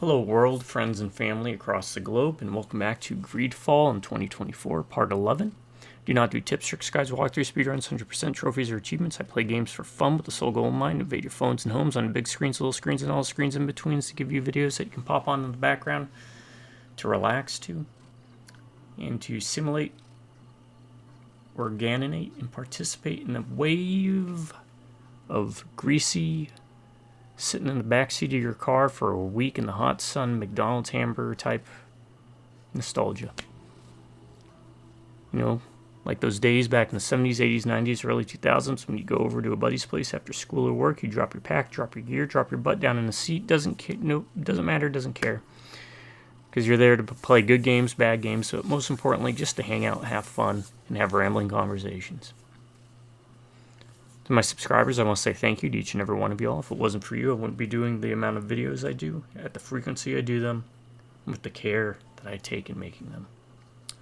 Hello world, friends and family across the globe, and welcome back to GreedFall in 2024, part 11. Do not do tips, tricks, guides, walkthroughs, speedruns, 100% trophies, or achievements. I play games for fun with the sole goal in mind: invade your phones and homes on big screens, little screens, and all screens in between to give you videos that you can pop on in the background to relax to, and to simulate, organinate, and participate in the wave of greasy sitting in the backseat of your car for a week in the hot sun, McDonald's hamburger type nostalgia. You know, like those days back in the 70s, 80s, 90s, early 2000s when you go over to a buddy's place after school or work, you drop your pack, drop your gear, drop your butt down in the seat. Doesn't matter, doesn't care. Because you're there to play good games, bad games, but most importantly, just to hang out, have fun, and have rambling conversations. To my subscribers, I want to say thank you to each and every one of y'all. If it wasn't for you, I wouldn't be doing the amount of videos I do, at the frequency I do them, and with the care that I take in making them.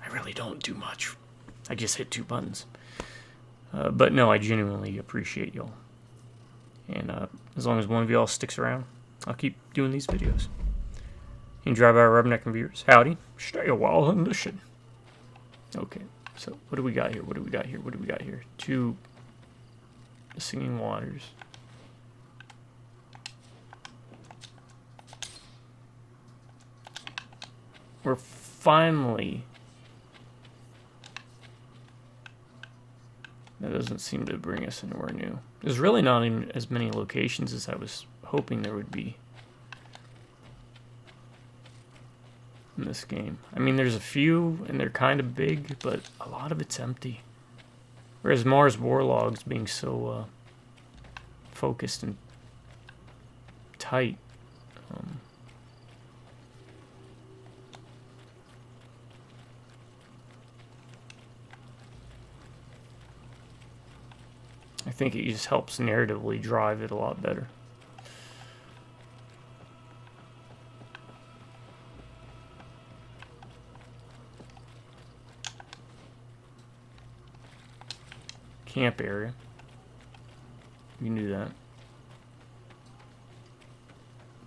I really don't do much. I just hit 2 buttons. But no, I genuinely appreciate y'all. And as long as one of y'all sticks around, I'll keep doing these videos. You can drive by our Rubberneck viewers. Howdy. Stay a while and listen. Okay, so what do we got here? 2 Singing Waters. We're finally... That doesn't seem to bring us anywhere new. There's really not even as many locations as I was hoping there would be in this game. I mean, there's a few, and they're kind of big, but a lot of it's empty. Whereas Mars Warlogs being so focused and tight. I think it just helps narratively drive it a lot better. Camp area. You can do that.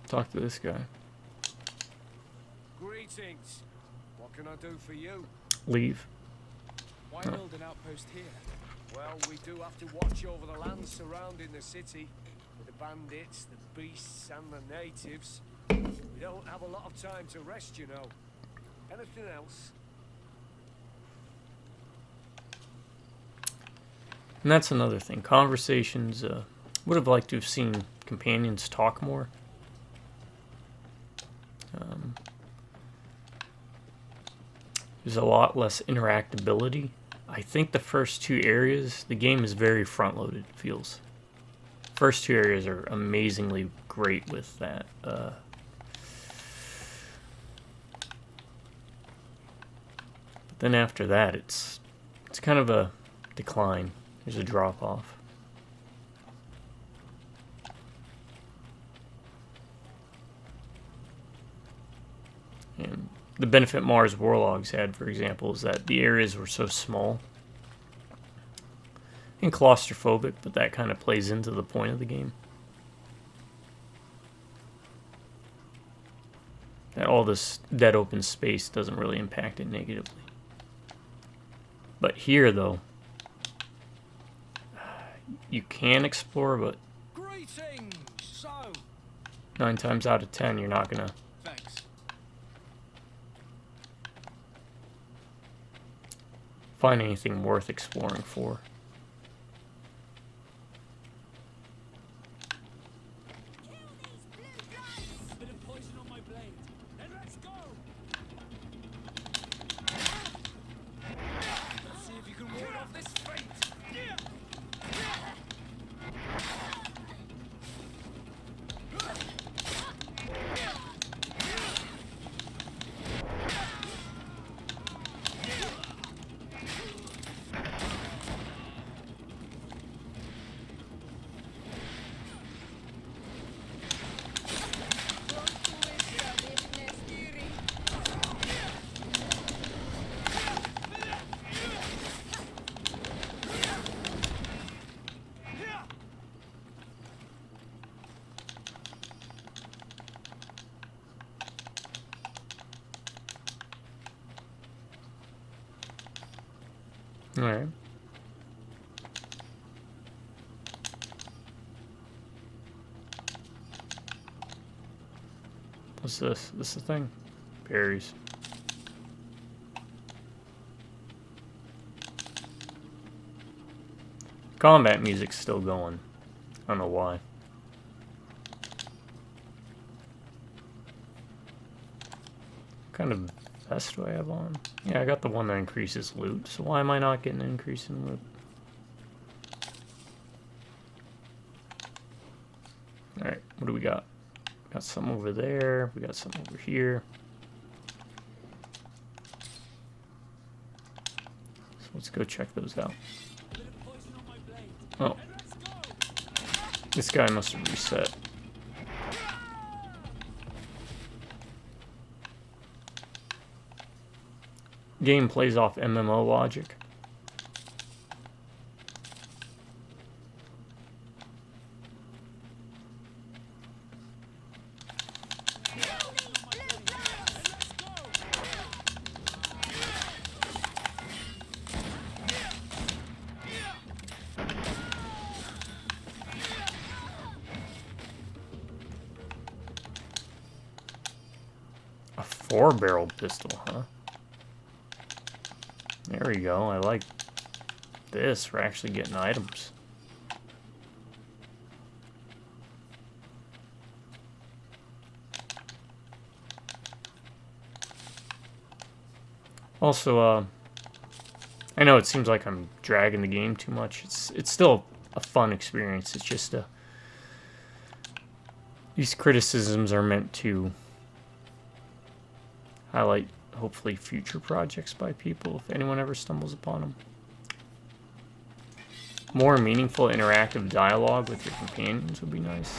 Talk to this guy. Greetings. What can I do for you? Leave. Why build an outpost here? Well, we do have to watch over the land surrounding the city, with the bandits, the beasts, and the natives. We don't have a lot of time to rest, you know. Anything else? And that's another thing. Conversations, would have liked to have seen companions talk more. There's a lot less interactability. I think the first 2 areas, the game is very front-loaded, it feels. First 2 areas are amazingly great with that. But then after that, it's kind of a decline. There's a drop-off. And the benefit Mars Warlogs had, for example, is that the areas were so small and claustrophobic, but that kind of plays into the point of the game. That all this dead open space doesn't really impact it negatively. But here, though, you can explore, but Greetings. So, 9 times out of 10, you're not gonna thanks. find anything worth exploring for. Bit of poison on my blade. Then let's go. Let's see if you can ward off this fate. Alright. What's this? This the thing? Berries. Combat music's still going. I don't know why. What kind of vest do I have on? Yeah, I got the one that increases loot, so why am I not getting an increase in loot? Alright, what do we got? Got some over there, we got some over here. So let's go check those out. Oh. This guy must have reset. Game plays off MMO logic. A 4-barrel pistol, huh? There we go. I like this. We're actually getting items. Also, I know it seems like I'm dragging the game too much. It's still a fun experience. It's just these criticisms are meant to highlight, hopefully, future projects by people, if anyone ever stumbles upon them. More meaningful interactive dialogue with your companions would be nice.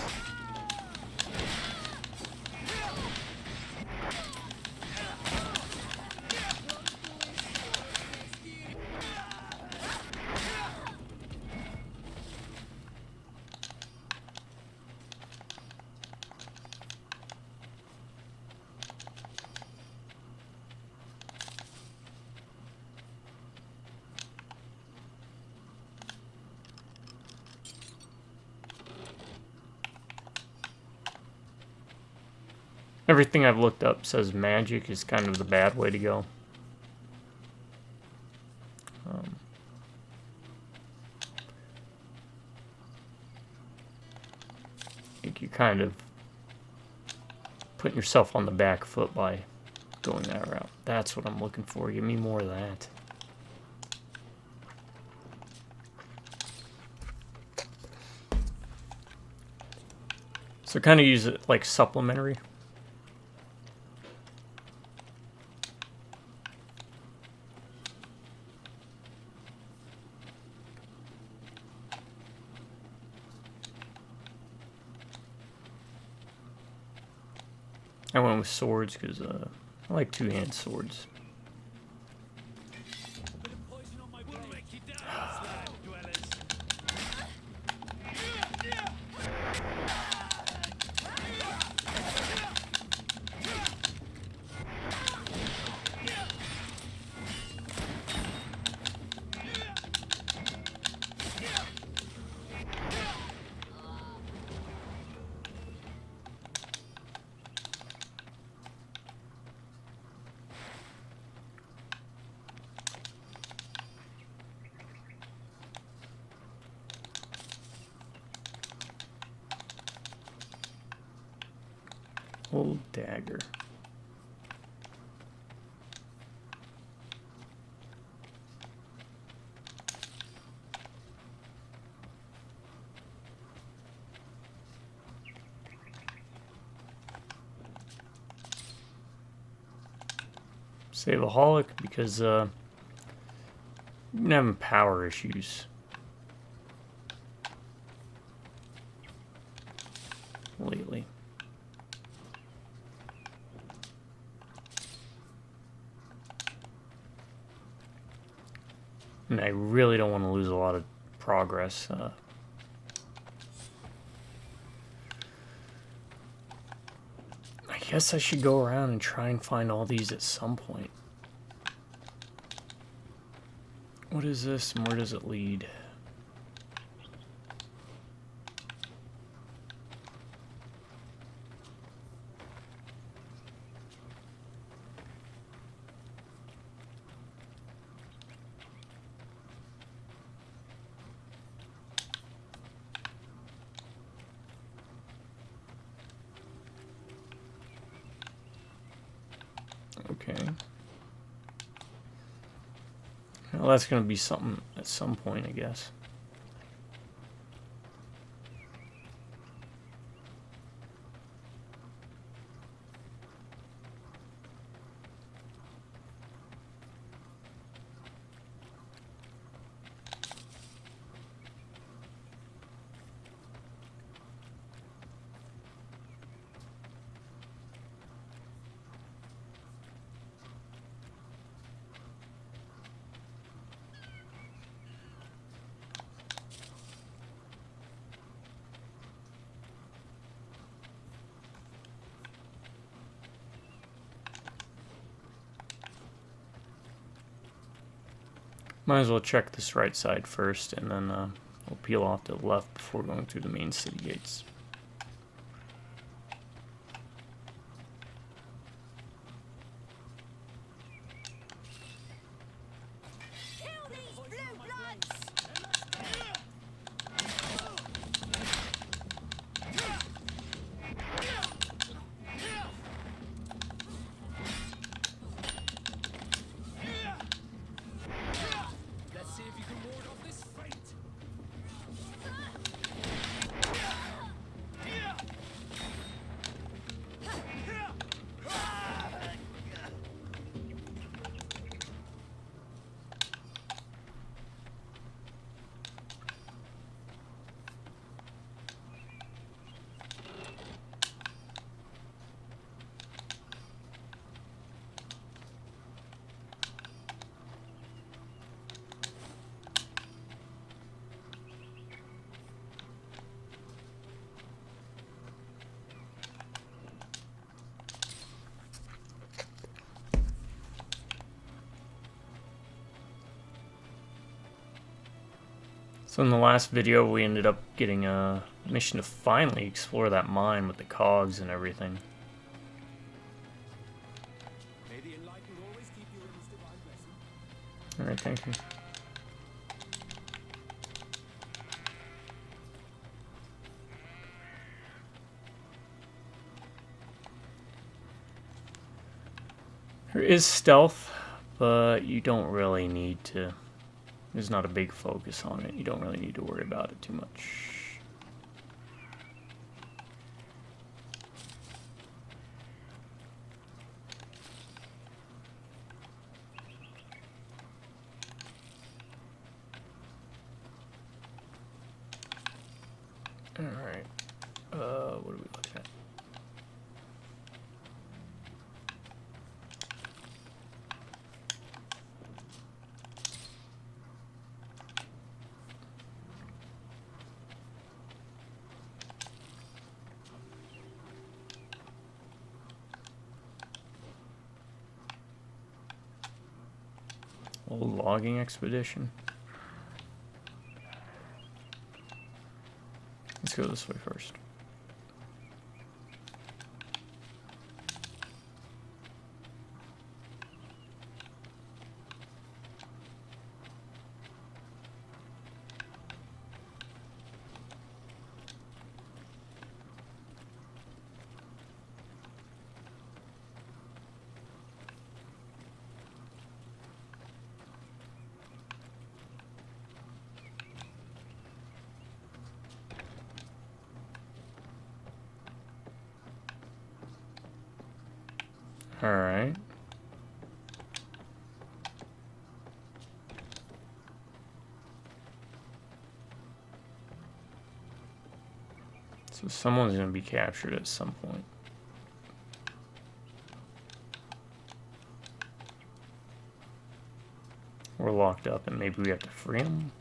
Everything I've looked up says magic is kind of the bad way to go. I think you're kind of putting yourself on the back foot by going that route. That's what I'm looking for. Give me more of that. So kind of use it like supplementary. I went with swords because I like two-hand swords. Old dagger. Saveaholic because I'm having power issues lately. And I really don't want to lose a lot of progress. I guess I should go around and try and find all these at some point. What is this and where does it lead? Okay. Well, that's going to be something at some point, I guess. Might as well check this right side first, and then we'll peel off to the left before going through the main city gates. So in the last video, we ended up getting a mission to finally explore that mine with the cogs and everything. Alright, thank you. There is stealth, but you don't really need to. There's not a big focus on it. You don't really need to worry about it too much. Alright. What are we looking at? Old logging expedition. Let's go this way first. Alright. So someone's going to be captured at some point. We're locked up and maybe we have to free them.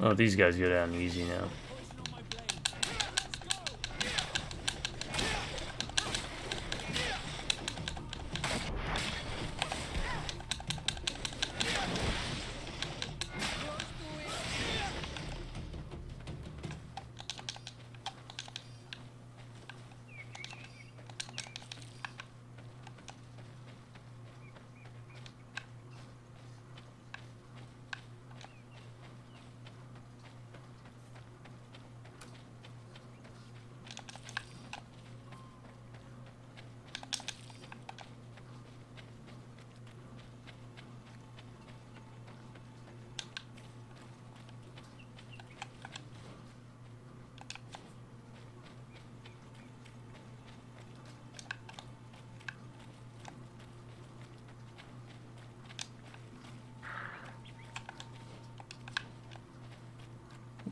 Oh, these guys go down easy now.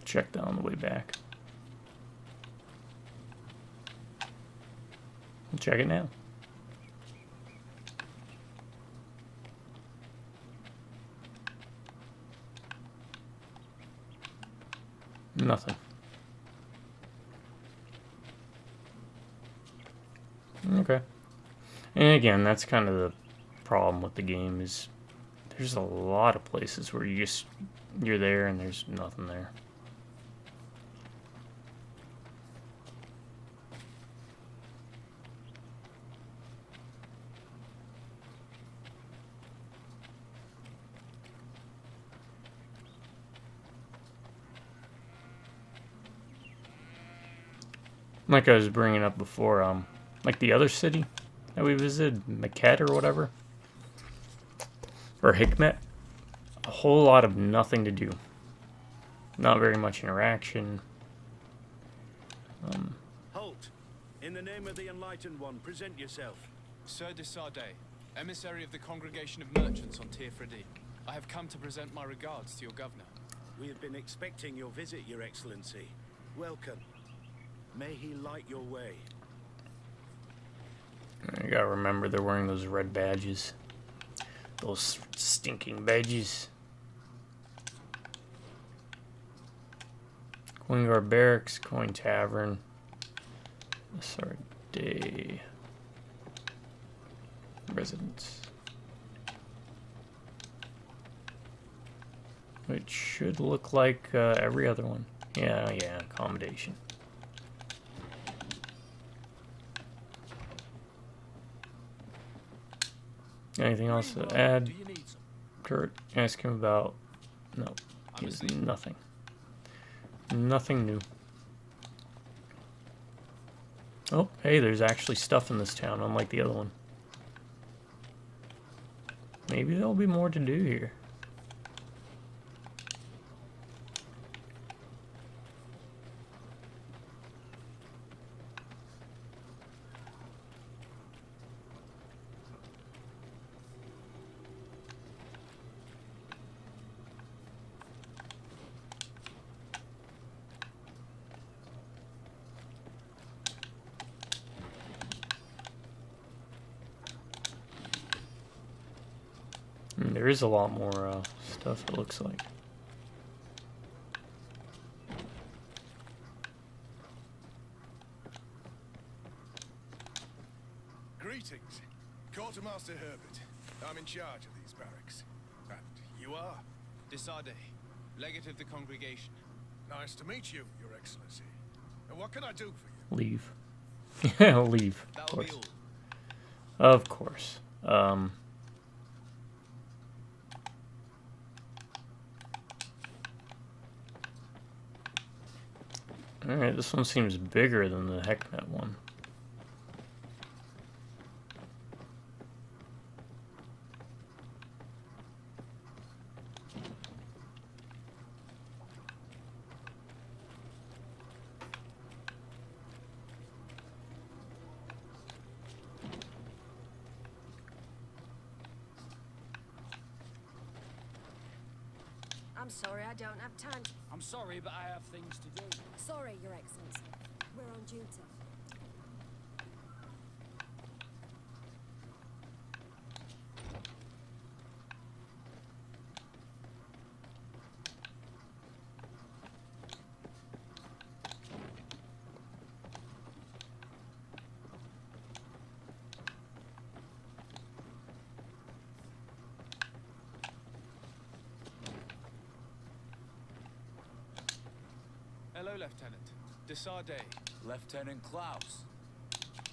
check that on the way back. We'll check it now. Nothing. Okay. And again, that's kind of the problem with the game is there's a lot of places where you're there and there's nothing there. Like I was bringing up before, like the other city that we visited, Maquette or whatever, or Hikmet, a whole lot of nothing to do. Not very much interaction. Halt! In the name of the Enlightened One, present yourself. Sir de Sardet, emissary of the Congregation of Merchants on Tirfredi. I have come to present my regards to your governor. We have been expecting your visit, Your Excellency. Welcome. May he light your way. You gotta remember they're wearing those red badges. Those stinking badges. Coin Guard Barracks, Coin Tavern. Sardet Residence. It should look like every other one. Yeah, accommodation. Anything else to add? Kurt, ask him about... No, he has nothing. Nothing new. Oh, hey, there's actually stuff in this town, unlike the other one. Maybe there'll be more to do here. There is a lot more stuff, it looks like. Greetings. Quartermaster Herbert. I'm in charge of these barracks. And you are? De Sardet, legate of the congregation. Nice to meet you, Your Excellency. And what can I do for you? Leave. Yeah, leave. Of That'll be course. all. Of course. Alright, this one seems bigger than the Hekmet one. I'm sorry, I don't have time. I'm sorry, but I have things to do. Sorry, Your Excellency. We're on duty. Hello, Lieutenant. De Sardet. Lieutenant Klaus.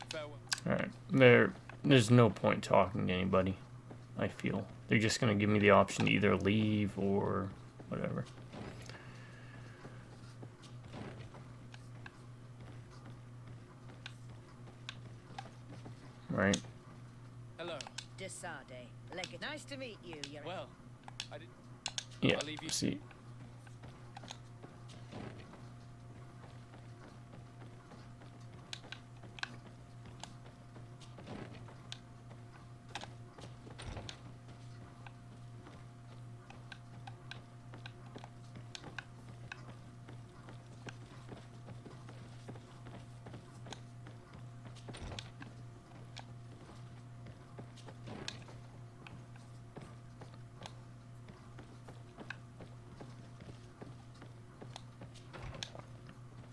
Farewell. Alright, there's no point talking to anybody, I feel. They're just gonna give me the option to either leave or whatever. Right. Hello. De Sardet. Legate. Nice to meet you, Your Well, I did. Yeah, I'll leave you. see.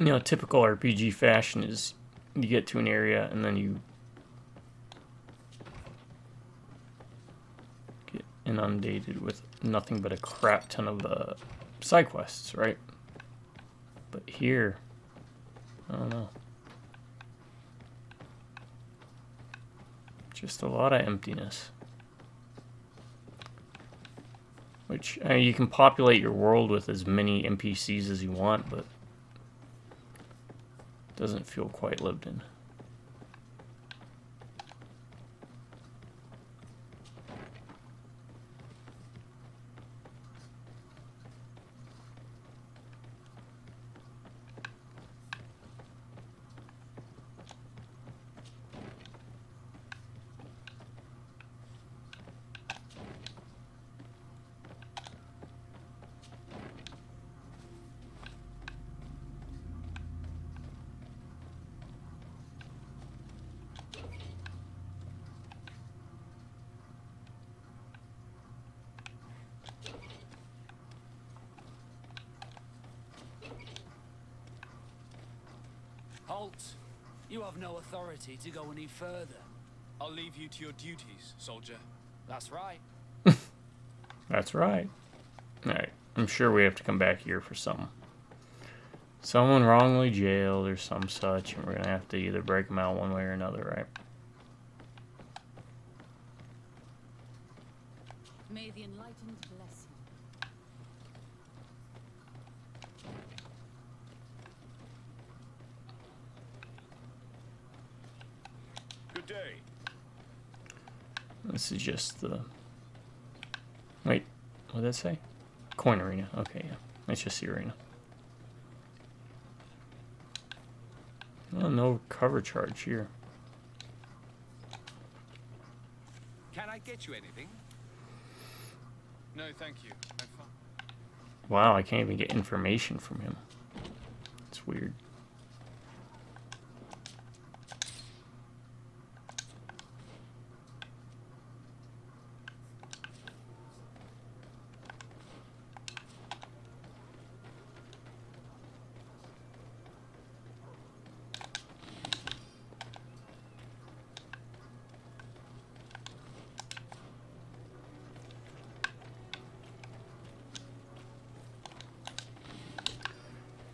you know, typical RPG fashion is you get to an area and then you get inundated with nothing but a crap ton of side quests, right? But here, I don't know. Just a lot of emptiness. Which, I mean, you can populate your world with as many NPCs as you want, but it doesn't feel quite lived in. Halt! You have no authority to go any further. I'll leave you to your duties, soldier. That's right. That's right. Alright, I'm sure we have to come back here for something. Someone wrongly jailed or some such, and we're gonna have to either break them out one way or another, right? May the enlightened bless you. Good day. This is just the... Wait, what did that say? Coin arena. Okay, yeah. It's just the arena. Oh, no cover charge here. Can I get you anything? No, thank you. I'm fine. Wow, I can't even get information from him. It's weird.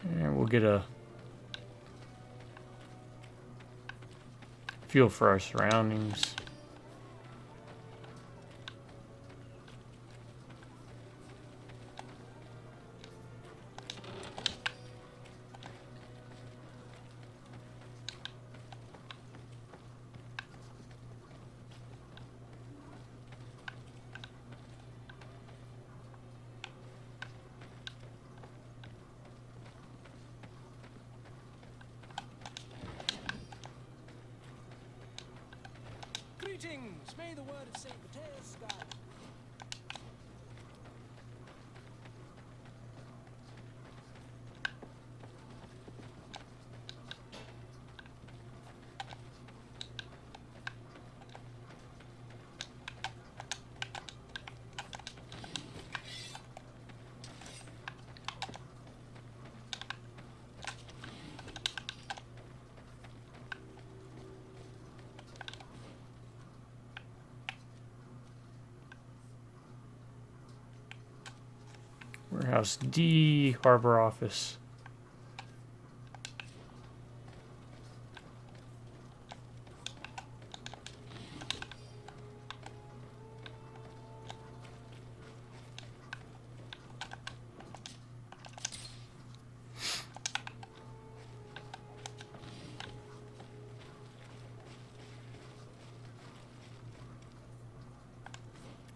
And we'll get a feel for our surroundings. Greetings! May the word of Saint Matheus guide. Warehouse D, Harbor Office.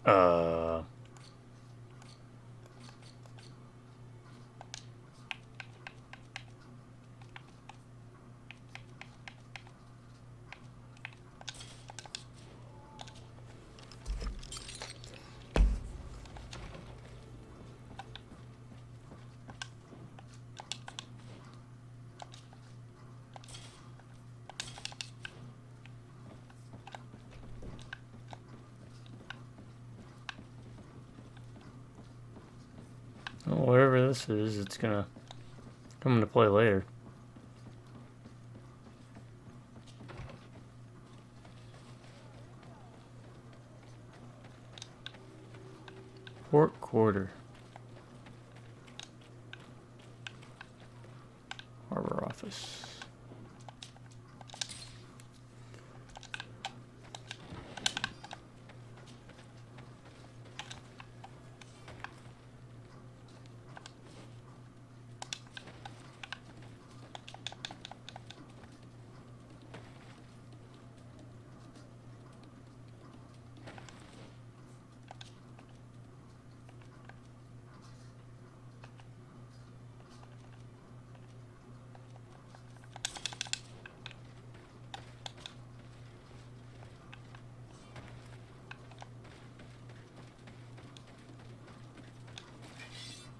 Uh... Well, whatever this is, it's gonna come into play later. Port quarter. Harbor office.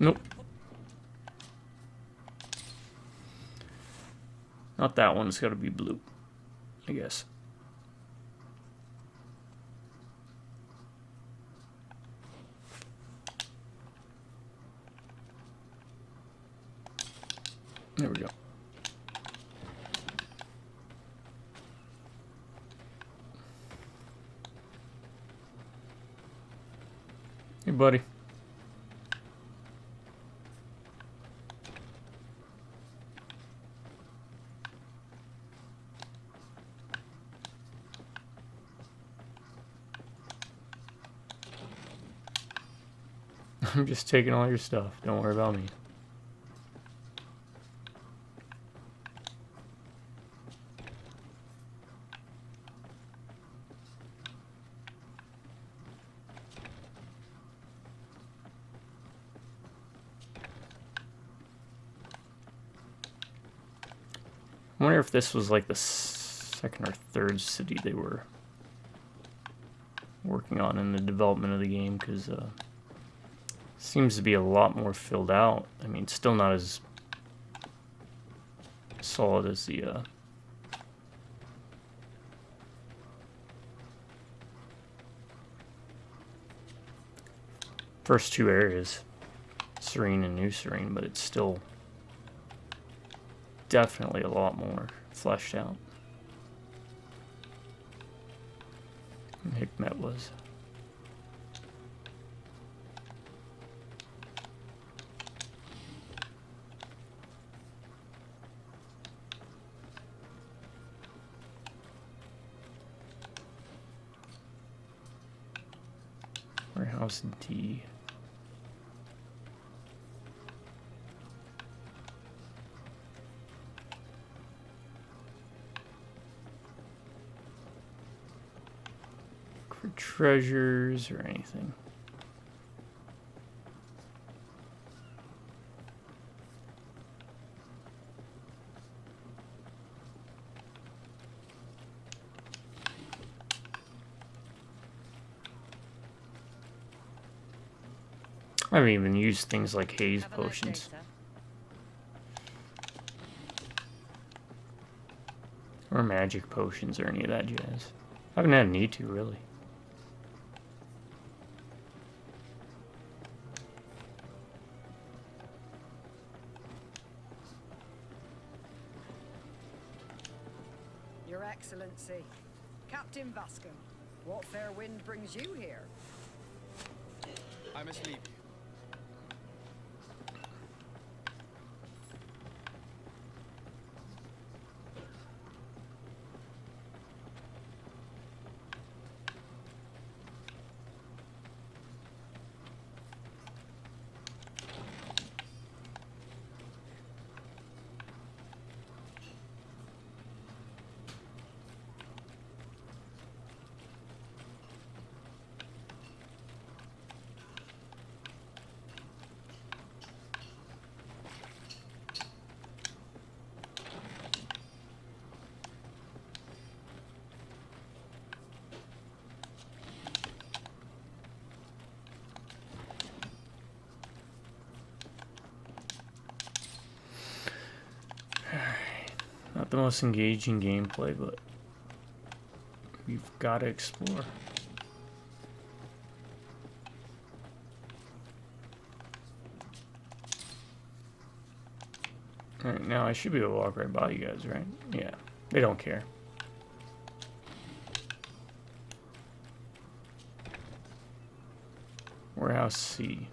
Nope. Not that one. It's got to be blue, I guess. There we go. Hey, buddy. I'm just taking all your stuff. Don't worry about me. I wonder if this was like the second or third city they were working on in the development of the game, because seems to be a lot more filled out. I mean, still not as solid as the first two areas, Serene and New Serene, but it's still definitely a lot more fleshed out than Hikmet was. Warehouse D. For treasures or anything. I haven't even used things like haze Have a nice day, potions. sir. Or magic potions or any of that jazz. I haven't had a need to, really. Your Excellency, Captain Vasco, what fair wind brings you here? I must leave you. Not the most engaging gameplay, but we've got to explore. Alright, now I should be able to walk right by you guys, right? Yeah, they don't care. Warehouse C.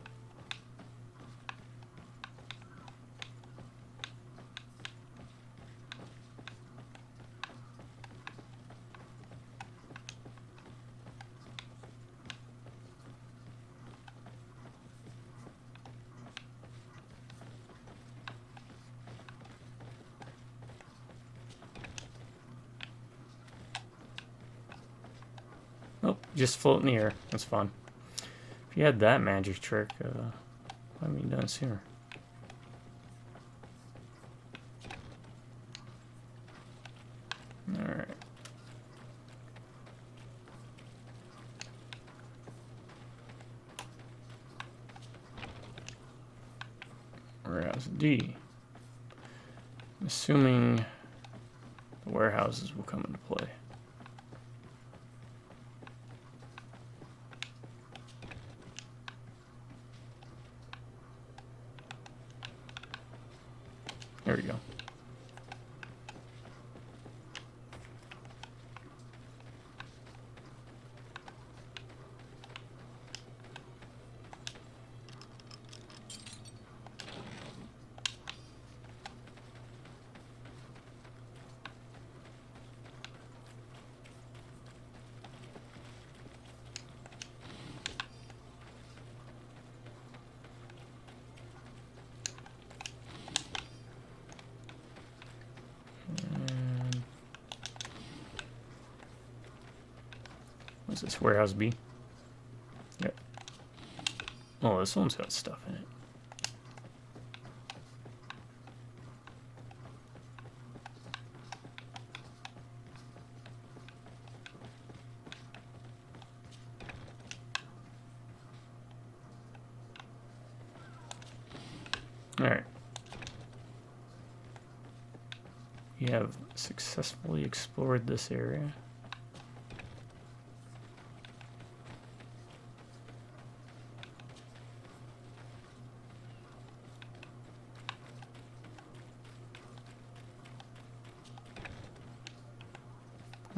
Oh, just float in the air. That's fun. If you had that magic trick, why haven't you done it sooner? Alright. Warehouse D. I'm assuming the warehouses will come into play. There we go. What's this? Warehouse B? Yep. Oh, this one's got stuff in it. Alright. We have successfully explored this area.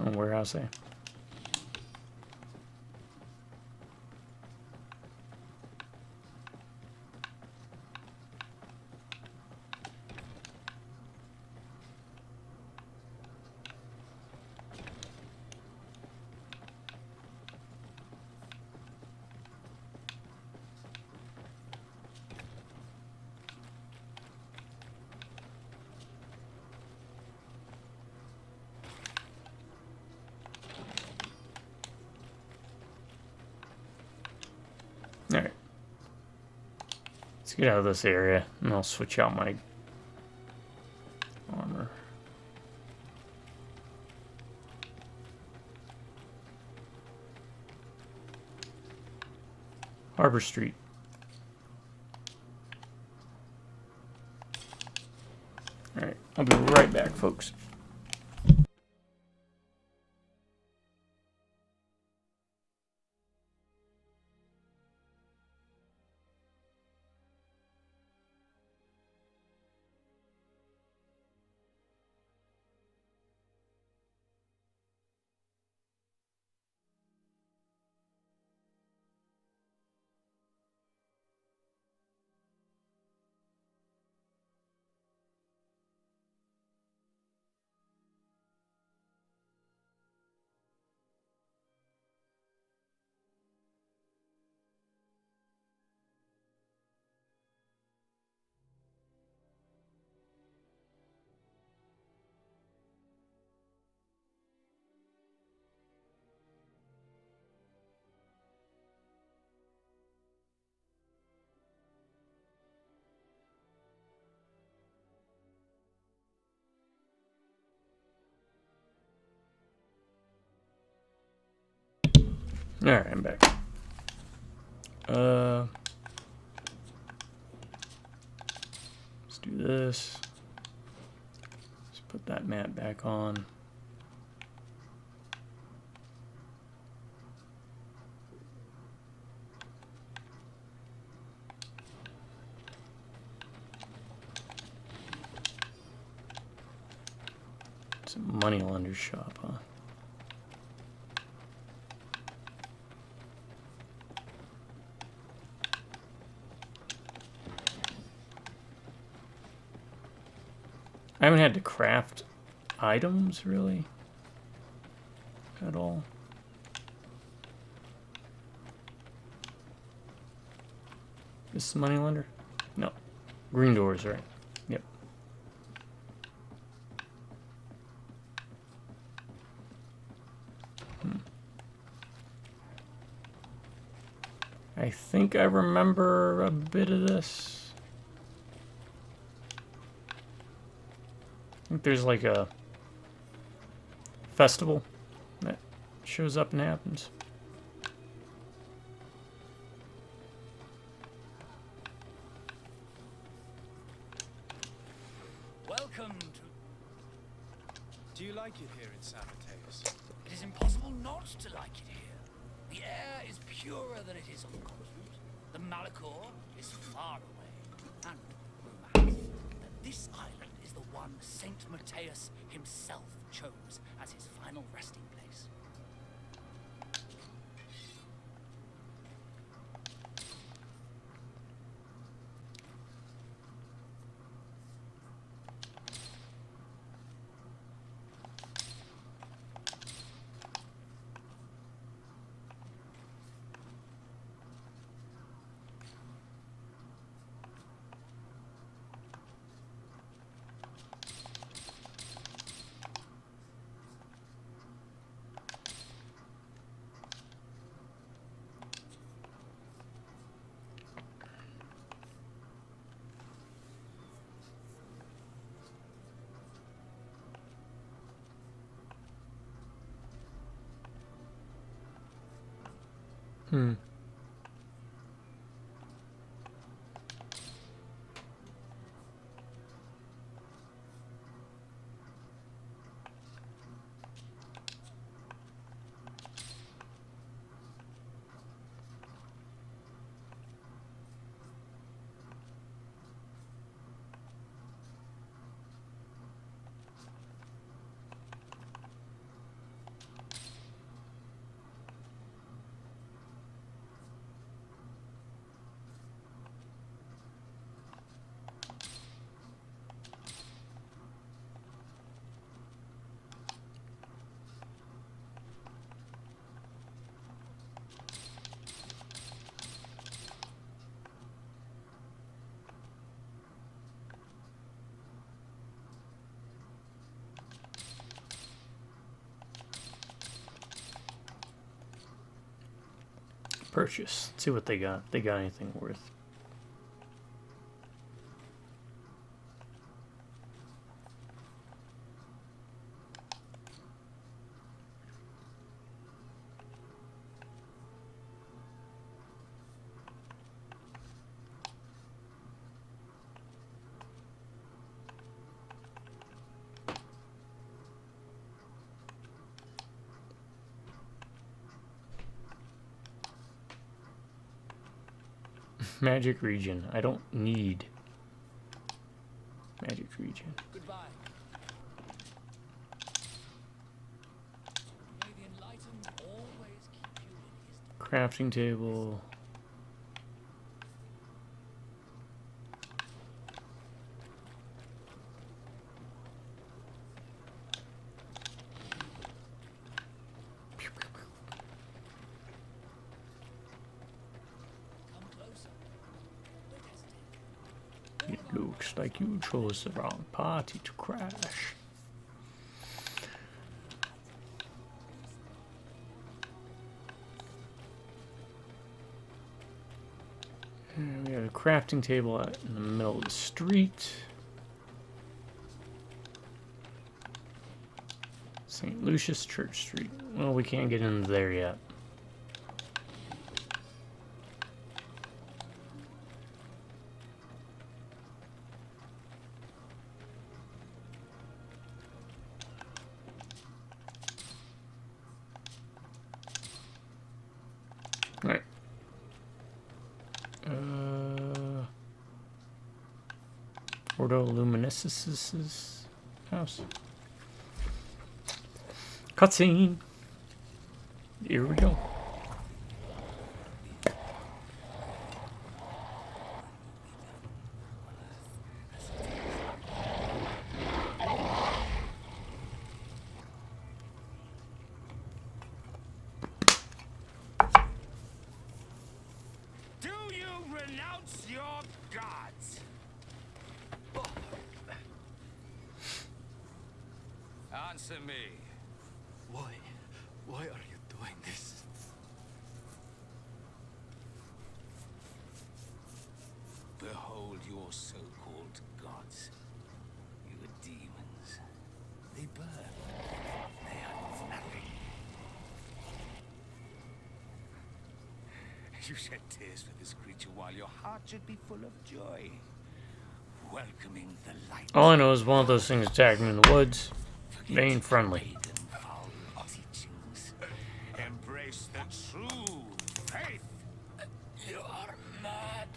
Oh, warehouse A. Alright. Let's get out of this area and I'll switch out my armor. Harbor Street. Alright, I'll be right back, folks. Alright, I'm back. Let's do this. Let's put that mat back on. It's a money lender shop, huh? I haven't had to craft items really at all. This is the moneylender? No. Green doors, right? Yep. I think I remember a bit of this. I think there's like a festival that shows up and happens. Welcome to... Do you like it here in San Matheus? It is impossible not to like it here. The air is purer than it is on the continent. The Malachor is far away. And rumor has it that this island is the one Saint Matheus himself chose as his final resting place. Hmm. Purchase. Let's see what they got. If they got anything worth. Magic region. I don't need magic region. Goodbye. May the enlightened always keep you in his... Crafting table. Come closer. Don't hesitate. It looks like you chose the wrong party to crash. And we have a crafting table out in the middle of the street. St. Lucius Church Street. Well, we can't get into there yet. Right. Ordo Luminescus's house. Cutscene. Here we go. Answer me. Why? Why are you doing this? Behold your so-called gods. You are demons. They burn. They are nothing. You shed tears for this creature while your heart should be full of joy. Welcoming the light. All I know is one of those things attacked me in the woods. They ain't friendly. Pagan foul teachings. Embrace the true faith. You are mad.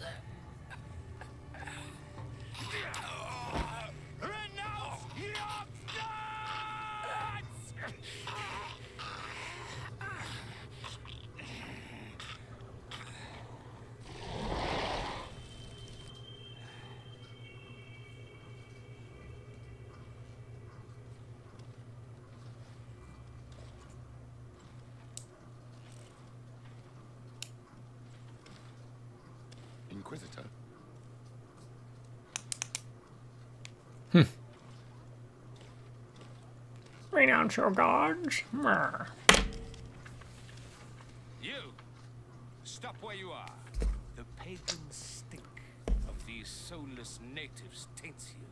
Renounce your gods! Inquisitor. Renounce your gods. Meh. You! Stop where you are. The pagan stink of these soulless natives taints you.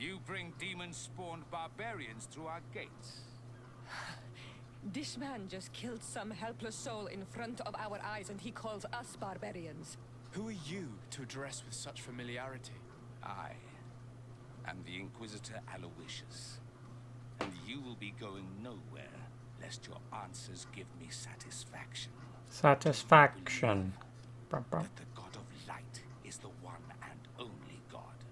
You bring demon-spawned barbarians through our gates. This man just killed some helpless soul in front of our eyes, and he calls us barbarians. Who are you to address with such familiarity? I am the Inquisitor Aloysius, and you will be going nowhere lest your answers give me satisfaction. Satisfaction. Brum, brum. That the God of Light is the one and only God.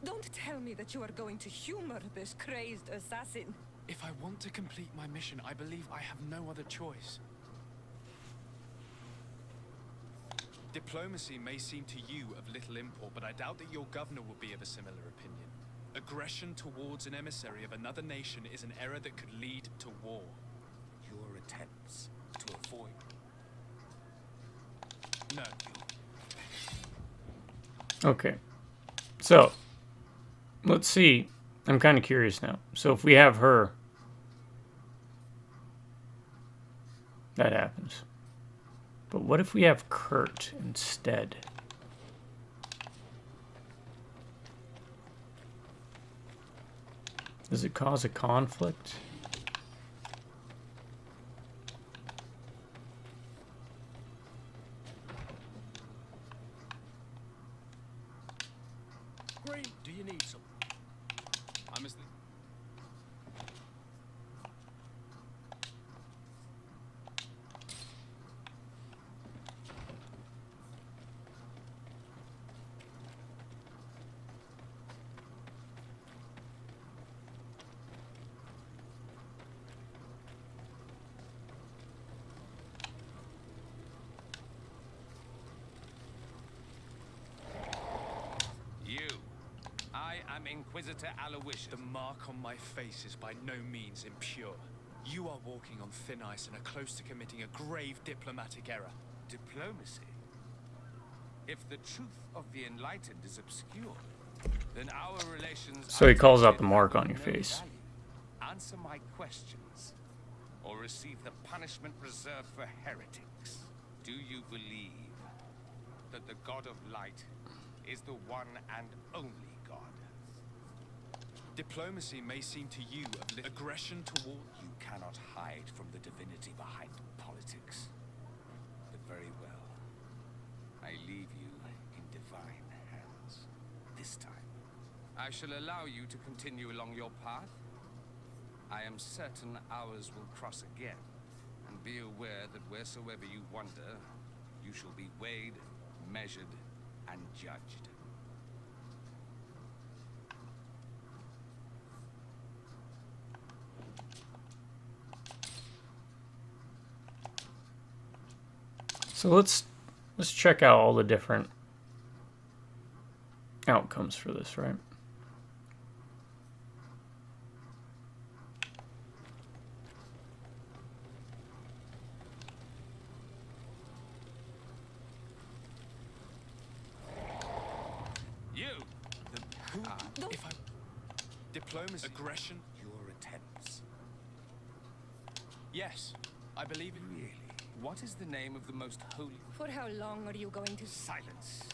Don't tell me that you are going to humor this crazed assassin. If I want to complete my mission, I believe I have no other choice. Diplomacy may seem to you of little import, but I doubt that your governor will be of a similar opinion. Aggression towards an emissary of another nation is an error that could lead to war. Your attempts to avoid No. Okay. So, let's see. I'm kind of curious now. So if we have her, that happens. But what if we have Kurt instead? Does it cause a conflict? Great. Do you need some? I'm as I am Inquisitor Aloysius. The mark on my face is by no means impure. You are walking on thin ice and are close to committing a grave diplomatic error. Diplomacy? If the truth of the Enlightened is obscure, then our relations... So he calls out are the mark on of your no face. value. Answer my questions, or receive the punishment reserved for heretics. Do you believe that the God of Light is the one and only God? Diplomacy may seem to you of aggression toward... You cannot hide from the divinity behind politics. But very well. I leave you in divine hands. This time. I shall allow you to continue along your path. I am certain ours will cross again. And be aware that wheresoever you wander, you shall be weighed, measured, and judged. So let's check out all the different outcomes for this, right? You! If I... Diplomacy. Aggression. Your attempts. Yes, I believe it. Really? What is the name of the most holy... For how long are you going to... Silence.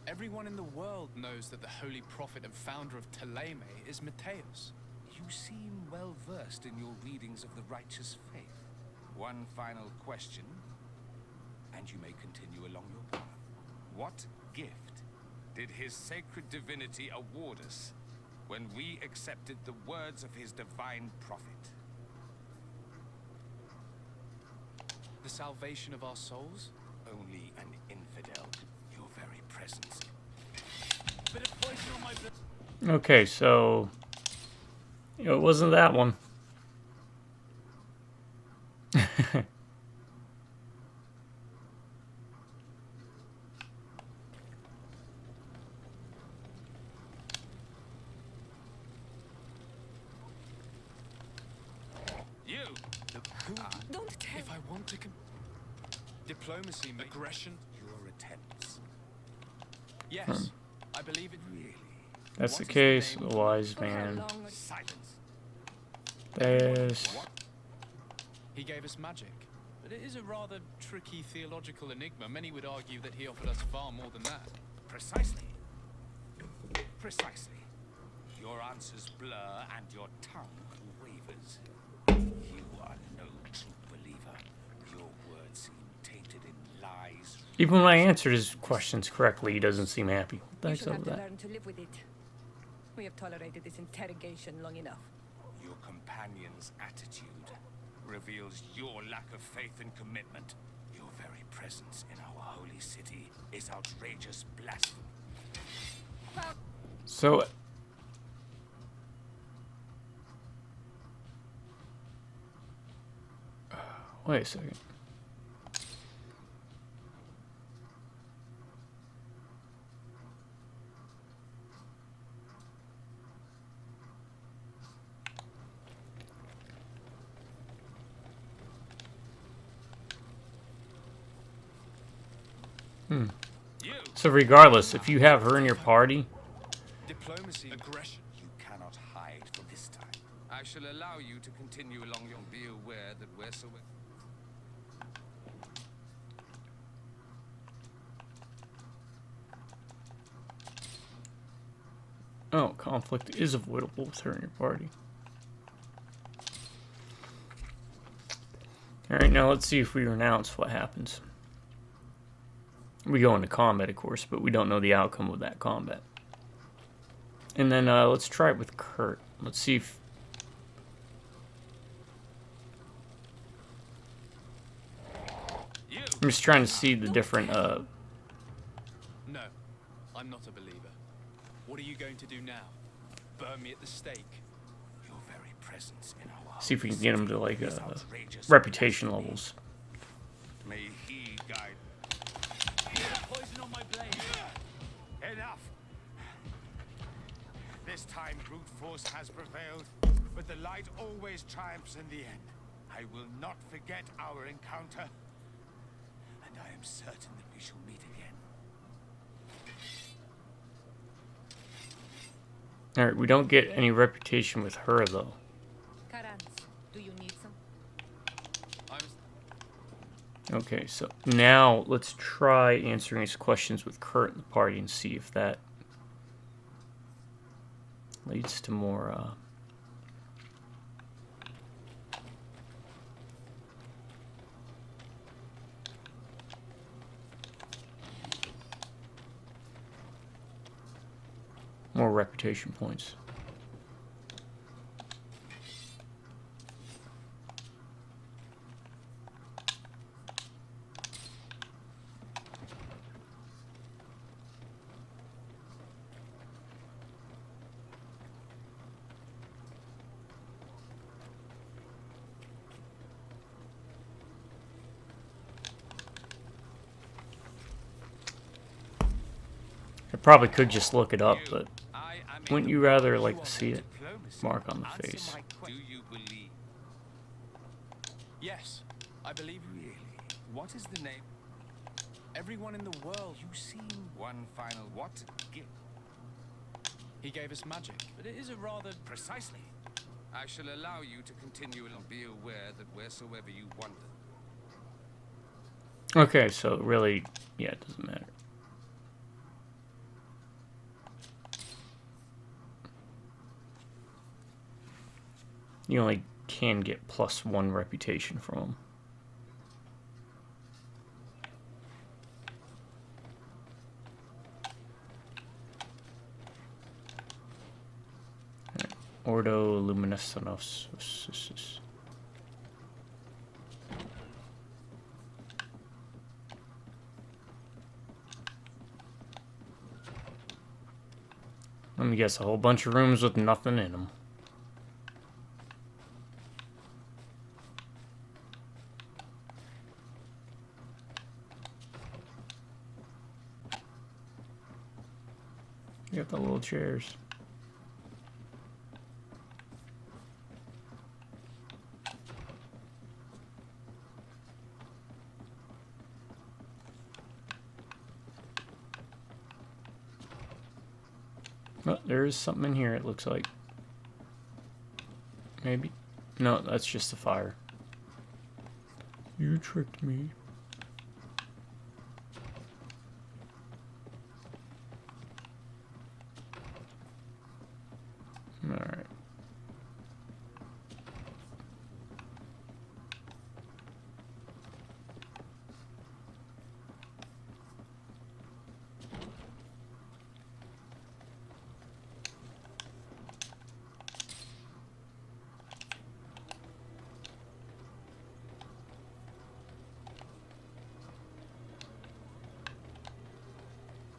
Everyone in the world knows that the holy prophet and founder of Thélème is Matheus. You seem well versed in your readings of the righteous faith. One final question, and you may continue along your path. What gift did his sacred divinity award us when we accepted the words of his divine prophet? The salvation of our souls? Only an infidel. Your very presence. Bit of poison on my blood. Okay, so it wasn't that one. You! Don't tell... If I want to diplomacy, aggression. Your attempts. Yes, I believe it. Really? That's the What is case. name The wise For how man. long... Silence. There's. He gave us magic. But it is a rather tricky theological enigma. Many would argue that he offered us far more than that. Precisely. Precisely. Your answers blur and your tongue wavers. You are no true believer. Your words seem tainted in lies. Even when I answered his questions correctly, he doesn't seem happy. What the You heck's should up have with to that? learn to live with it. We have tolerated this interrogation long enough. Your companion's attitude reveals your lack of faith and commitment. Your very presence in our holy city is outrageous blasphemy. So. Wait a second. So regardless, if you have her in your party, Diplomacy, aggression. You cannot hide from this time. I shall allow you to continue along your... Be aware that wheresoever... oh, conflict is avoidable with her in your party. Alright, now let's see if we renounce what happens. We go into combat, of course, but we don't know the outcome of that combat. And then let's try it with Kurt. Let's see if... I'm just trying to see the different... No, I'm not a believer. What are you going to do now? Burn me at the stake? Your very presence in our see if we can get him to, like, is outrageous reputation blasphemy. levels. May he guide... Poison on my blade. Enough! This time brute force has prevailed, but the light always triumphs in the end. I will not forget our encounter, and I am certain that we shall meet again. Alright, we don't get any reputation with her, though. Karans, do you need some? Okay, so now let's try answering these questions with Kurt in the party and see if that leads to more, more reputation points. I probably could just look it up, but wouldn't you rather like to see it? Mark on the face. Do you believe? Yes, I believe. Really? What is the name? Everyone in the world. You seem one final what? Gift. He gave us magic, but it is a rather... Precisely. I shall allow you to continue and be aware that wheresoever you wander. Okay, so really, yeah, it doesn't matter. You only can get +1 reputation from them. Ordo Luminescenosus. Let me guess, a whole bunch of rooms with nothing in them. You got the little chairs. Oh, there is something in here, it looks like. Maybe? No, that's just the fire. You tricked me. Alright.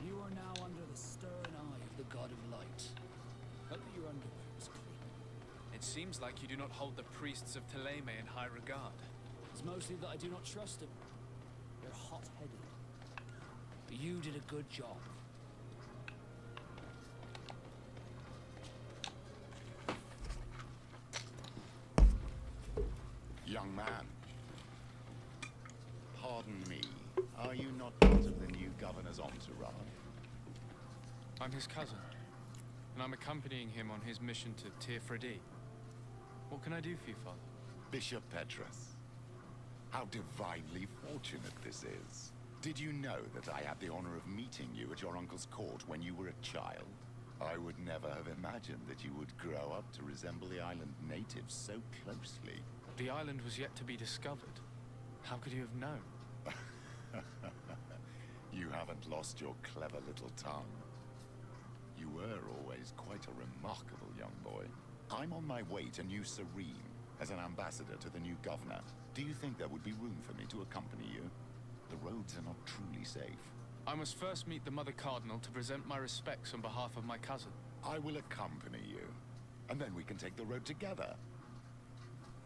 You are now under the stern eye of the God of Light. Hope that your underwear is clean. It seems like you do not hold the priests of Thélème in high regard. It's mostly that I do not trust them. They're hot-headed. But you did a good job. Young man, pardon me, are you not part of the new governor's entourage? I'm his cousin, and I'm accompanying him on his mission to Tir-Fredi. What can I do for you, Father? Bishop Petrus, how divinely fortunate this is. Did you know that I had the honor of meeting you at your uncle's court when you were a child? I would never have imagined that you would grow up to resemble the island natives so closely. The island was yet to be discovered. How could you have known? You haven't lost your clever little tongue. You were always quite a remarkable young boy. I'm on my way to New Serene as an ambassador to the new governor. Do you think there would be room for me to accompany you? The roads are not truly safe. I must first meet the Mother Cardinal to present my respects on behalf of my cousin. I will accompany you, and then we can take the road together.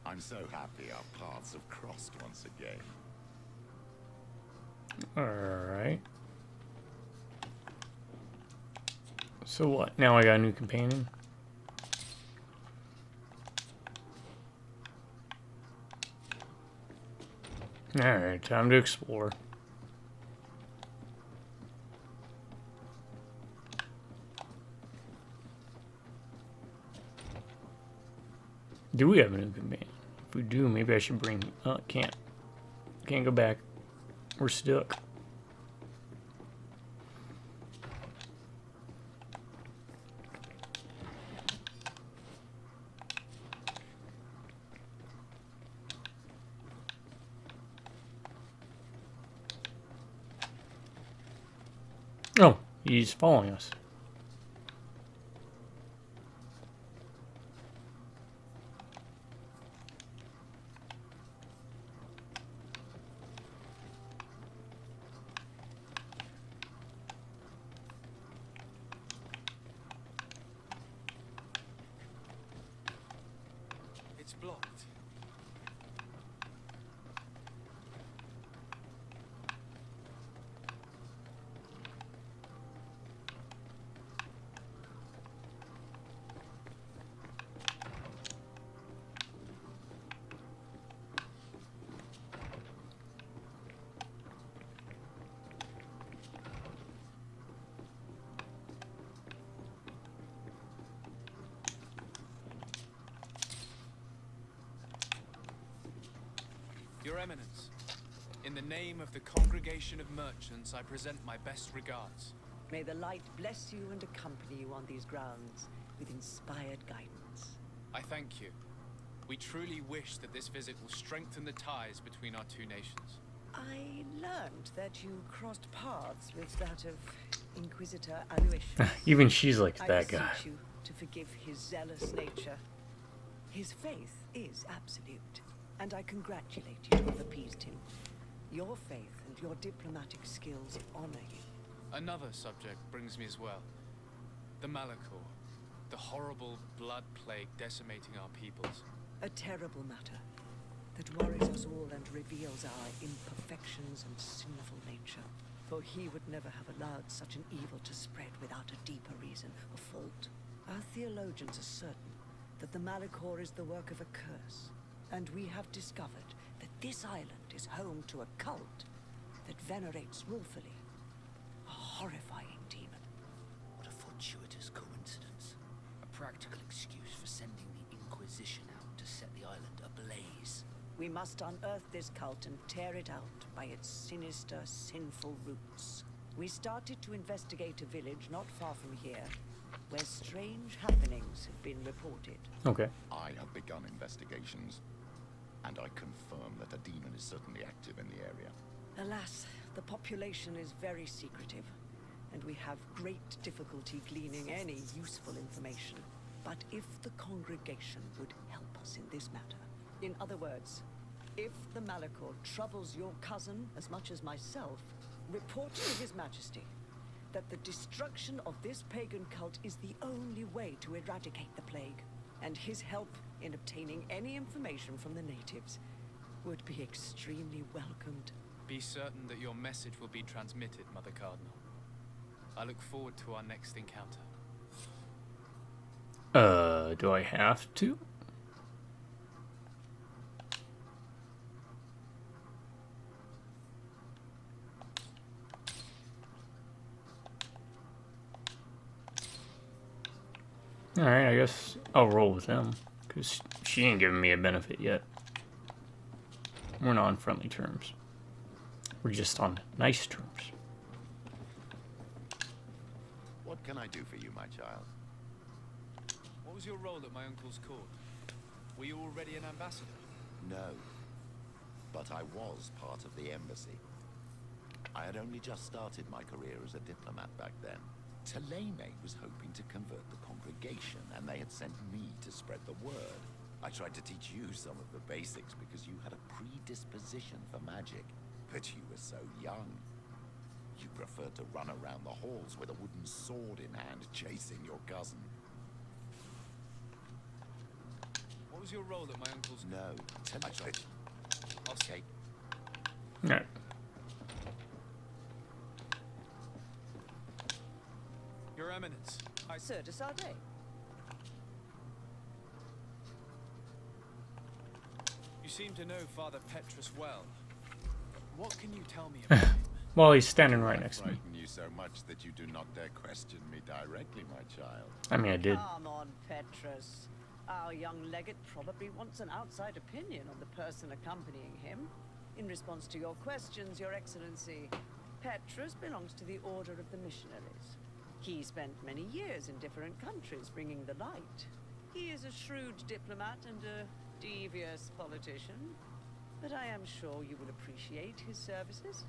I'm so happy our paths have crossed once again. Alright. So what? Now I got a new companion? Alright, time to explore. Do we have a new companion? If we do, maybe I should bring... Oh, can't. Can't go back. We're stuck. Oh, he's following us. It's blocked. Your Eminence, in the name of the Congregation of Merchants, I present my best regards. May the light bless you and accompany you on these grounds with inspired guidance. I thank you. We truly wish that this visit will strengthen the ties between our two nations. I learned that you crossed paths with that of Inquisitor Aloysius. Even she's like I that guy. beseech you to forgive his zealous nature. His faith is absolute, and I congratulate you to have appeased him. Your faith and your diplomatic skills honor you. Another subject brings me as well. The Malachor. The horrible blood plague decimating our peoples. A terrible matter that worries us all and reveals our imperfections and sinful nature. For he would never have allowed such an evil to spread without a deeper reason, a fault. Our theologians are certain that the Malachor is the work of a curse, and we have discovered that this island is home to a cult that venerates Wolfily, a horrifying demon. What a fortuitous coincidence. A practical excuse for sending the Inquisition out to set the island ablaze. We must unearth this cult and tear it out by its sinister, sinful roots. We started to investigate a village not far from here, where strange happenings have been reported. Okay. I have begun investigations, and I confirm that a demon is certainly active in the area. Alas, the population is very secretive, and we have great difficulty gleaning any useful information. But if the congregation would help us in this matter, in other words, if the Malachor troubles your cousin as much as myself, report to His Majesty that the destruction of this pagan cult is the only way to eradicate the plague, and his help in obtaining any information from the natives would be extremely welcomed. Be certain that your message will be transmitted, Mother Cardinal. I look forward to our next encounter. Do I have to? Alright, I guess I'll roll with them, because she ain't giving me a benefit yet. We're not on friendly terms. We're just on nice terms. What can I do for you, my child? What was your role at my uncle's court? Were you already an ambassador? No. But I was part of the embassy. I had only just started my career as a diplomat back then. Teleme was hoping to convert the congregation, and they had sent me to spread the word. I tried to teach you some of the basics because you had a predisposition for magic, but you were so young. You preferred to run around the halls with a wooden sword in hand, chasing your cousin. What was your role at my uncle's? No. I'll say. Alright. Your Eminence, Sir de Sardet. you seem to know Father Petrus well. What can you tell me about him? Well, he's standing right I next to me. frighten you so much that you do not dare question me directly, my child. I mean, I did. Come on, Petrus. Our young legate probably wants an outside opinion on the person accompanying him. In response to your questions, Your Excellency, Petrus belongs to the Order of the Missionaries. He spent many years in different countries bringing the light. He is a shrewd diplomat and a devious politician, but I am sure you will appreciate his services.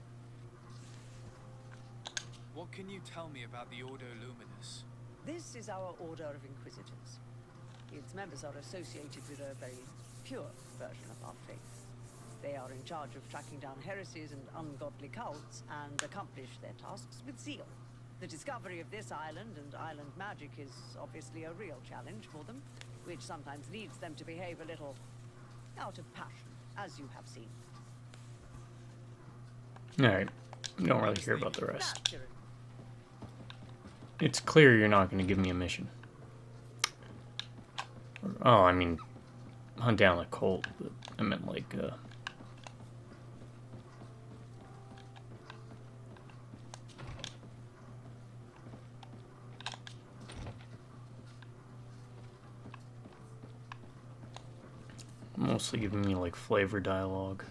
What can you tell me about the Ordo Luminous? This is our Order of Inquisitors. Its members are associated with a very pure version of our faith. They are in charge of tracking down heresies and ungodly cults and accomplish their tasks with zeal. The discovery of this island and island magic is obviously a real challenge for them, which sometimes leads them to behave a little out of passion, as you have seen. Alright. Don't really care about the rest. Naturally. It's clear you're not going to give me a mission. Oh, I mean, hunt down a cult, but I meant like, mostly giving me like flavor dialogue.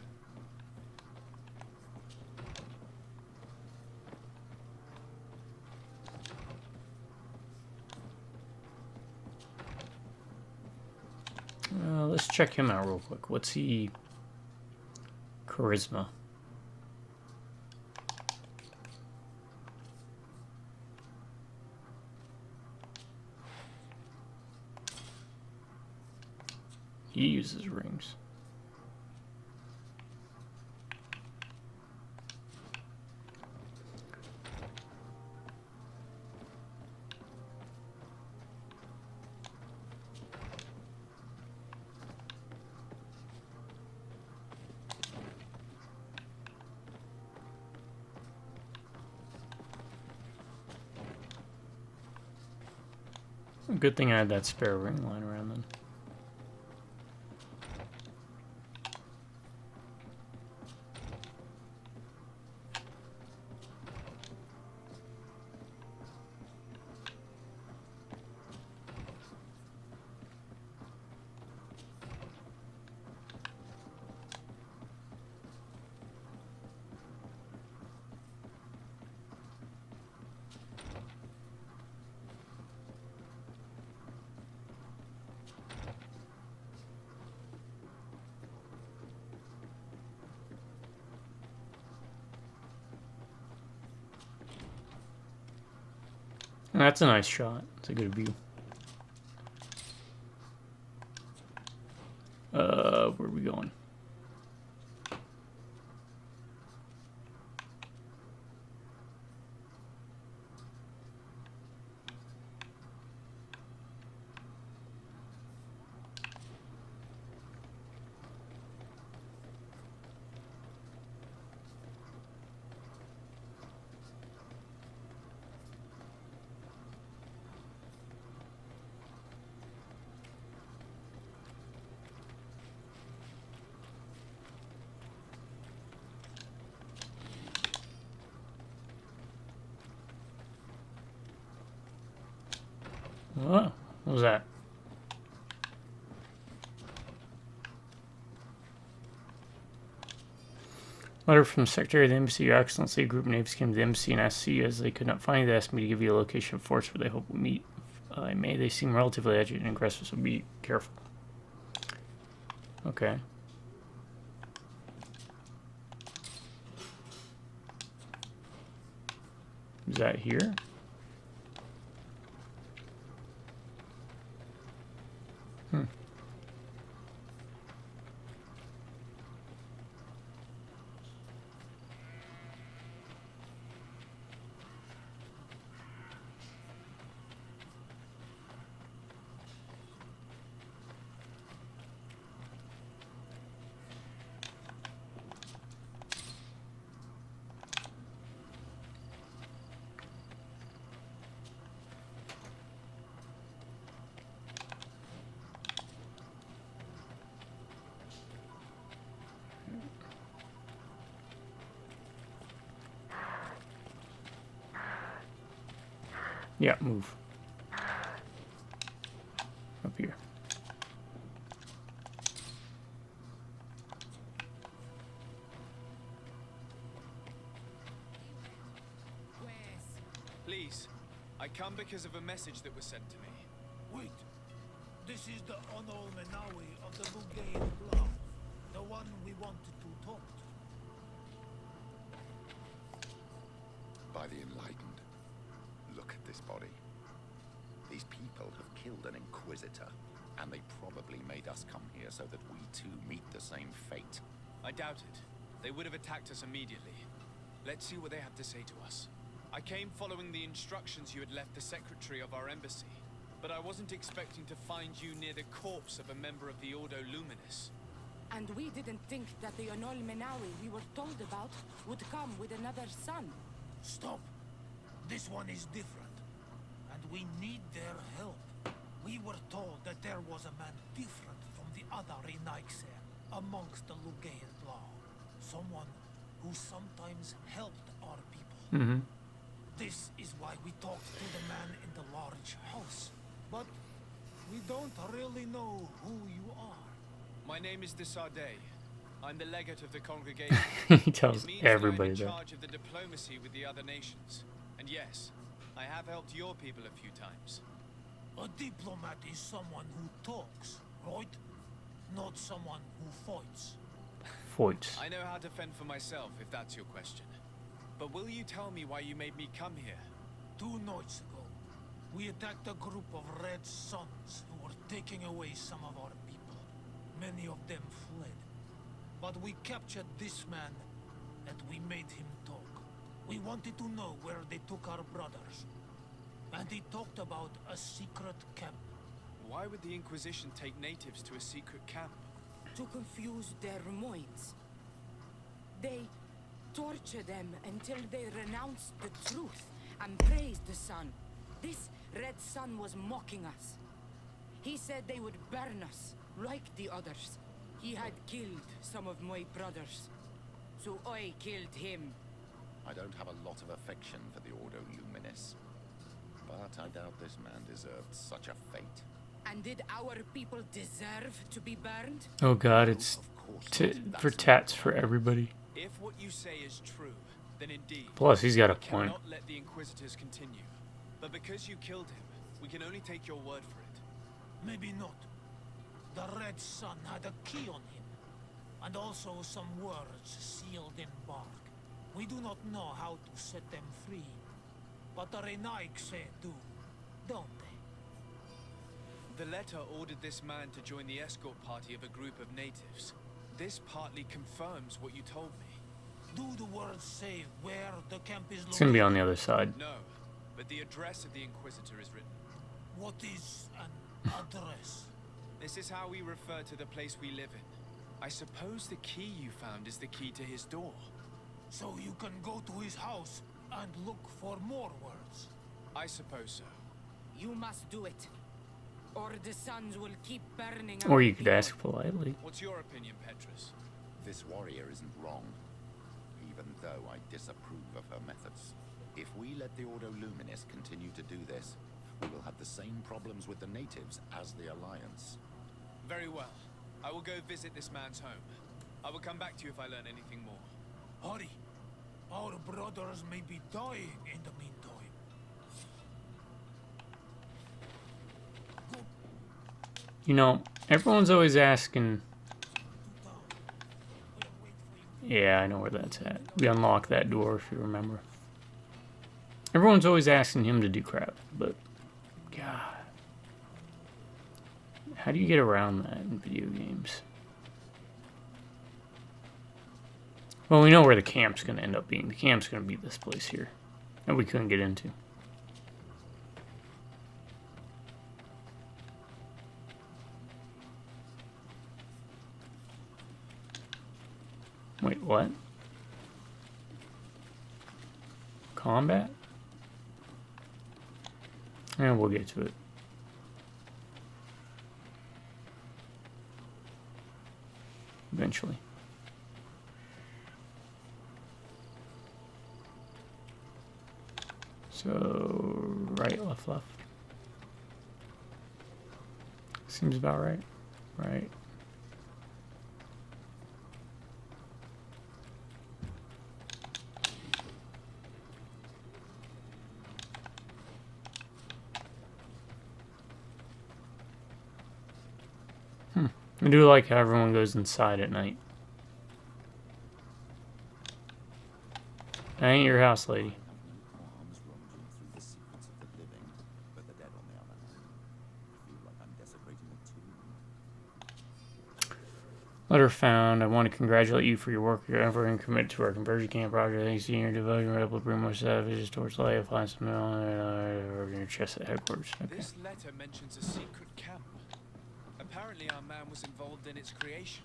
check him out real quick. What's he? Charisma. He uses rings. Good thing I had that spare ring lying around then. That's a nice shot. It's a good view. Where are we going? Oh, what was that? Letter from Secretary of the Embassy. Your Excellency, a group of natives came to the embassy and asked you as they could not find you. They asked me to give you a location of forts where they hope we meet. In May, they seem relatively agitated and aggressive, so be careful. Okay. Is that here? Yeah, move. Up here. Please, I come because of a message that was sent to me. Wait. This is the Honor Menawi of the Lugaid Blau. The one we wanted to talk to. By the Enlightened, look at this body. These people have killed an Inquisitor, and they probably made us come here so that we too meet the same fate. I doubt it. They would have attacked us immediately. Let's see what they have to say to us. I came following the instructions you had left the secretary of our embassy, but I wasn't expecting to find you near the corpse of a member of the Ordo Luminis. And we didn't think that the Onol Menawi we were told about would come with another son. Stop. This one is different, and we need their help. We were told that there was a man different from the other Renaixer amongst the Lugaid Blau. Someone who sometimes helped our people. Mm-hmm. This is why we talked to the man in the large house. But we don't really know who you are. My name is de Sardet. I'm the legate of the congregation. He tells It means everybody that I'm in that. charge of the diplomacy with the other nations. And yes, I have helped your people a few times. A diplomat is someone who talks, right? not someone who fights. Fights. I know how to fend for myself, if that's your question. But will you tell me why you made me come here? 2 nights ago, we attacked a group of Red Suns who were taking away some of our people. Many of them fled. But we captured this man, and we made him talk. We wanted to know where they took our brothers. And he talked about a secret camp. Why would the Inquisition take natives to a secret camp? To confuse their minds. They torture them until they renounce the truth and praise the sun. This Red Sun was mocking us. He said they would burn us, like the others. He had killed some of my brothers, so I killed him. I don't have a lot of affection for the Ordo Luminis, but I doubt this man deserved such a fate. And did our people deserve to be burned? Oh god, it's for tats for everybody. If what you say is true, then indeed. Plus, he's got a we point. cannot let the Inquisitors continue. But because you killed him, we can only take your word for it. Maybe not. The Red Sun had a key on him, and also some words sealed in bark. We do not know how to set them free, but the Renaigse do, don't they? The letter ordered this man to join the escort party of a group of natives. This partly confirms what you told me. Do the words say where the camp is located? It's gonna be on the other side. No, but the address of the Inquisitor is written. What is an address? This is how we refer to the place we live in. I suppose the key you found is the key to his door. So you can go to his house and look for more words? I suppose so. You must do it, or the suns will keep burning. Or you could ask politely. What's your opinion, Petrus? This warrior isn't wrong, even though I disapprove of her methods. If we let the Ordo Luminis continue to do this, we will have the same problems with the natives as the Alliance. Very well. I will go visit this man's home. I will come back to you if I learn anything more. Hurry. Our brothers may be dying in the meantime. You know, everyone's always asking. Yeah, I know where that's at. We unlocked that door, if you remember. Everyone's always asking him to do crap, but God, how do you get around that in video games? Well, we know where the camp's going to end up being. The camp's going to be this place here that we couldn't get into. Wait, what? Combat? Yeah, we'll get to it. Eventually. So, right, left, left. Seems about right. Right. I do like how everyone goes inside at night. That ain't your house, lady. Letter found. I want to congratulate you for your work, your effort, and commitment to our conversion camp project. Thanks to your devotion, we're able to bring more savages towards life. Find some in your chest at headquarters. Okay. This letter mentions a secret camp. Apparently our man was involved in its creation.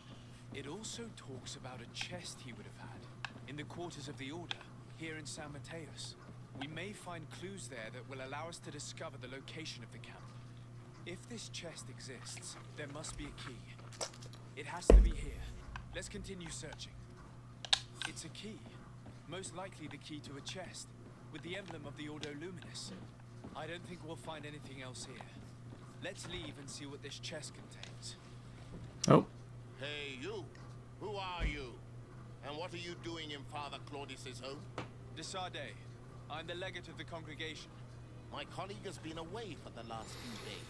It also talks about a chest he would have had in the quarters of the Order, here in San Matheus. We may find clues there that will allow us to discover the location of the camp. If this chest exists, there must be a key. It has to be here. Let's continue searching. It's a key. Most likely the key to a chest, with the emblem of the Ordo Luminis. I don't think we'll find anything else here. Let's leave and see what this chest contains. Oh. Hey, you! Who are you? And what are you doing in Father Claudius's home? De Sardet. I'm the legate of the congregation. My colleague has been away for the last few days.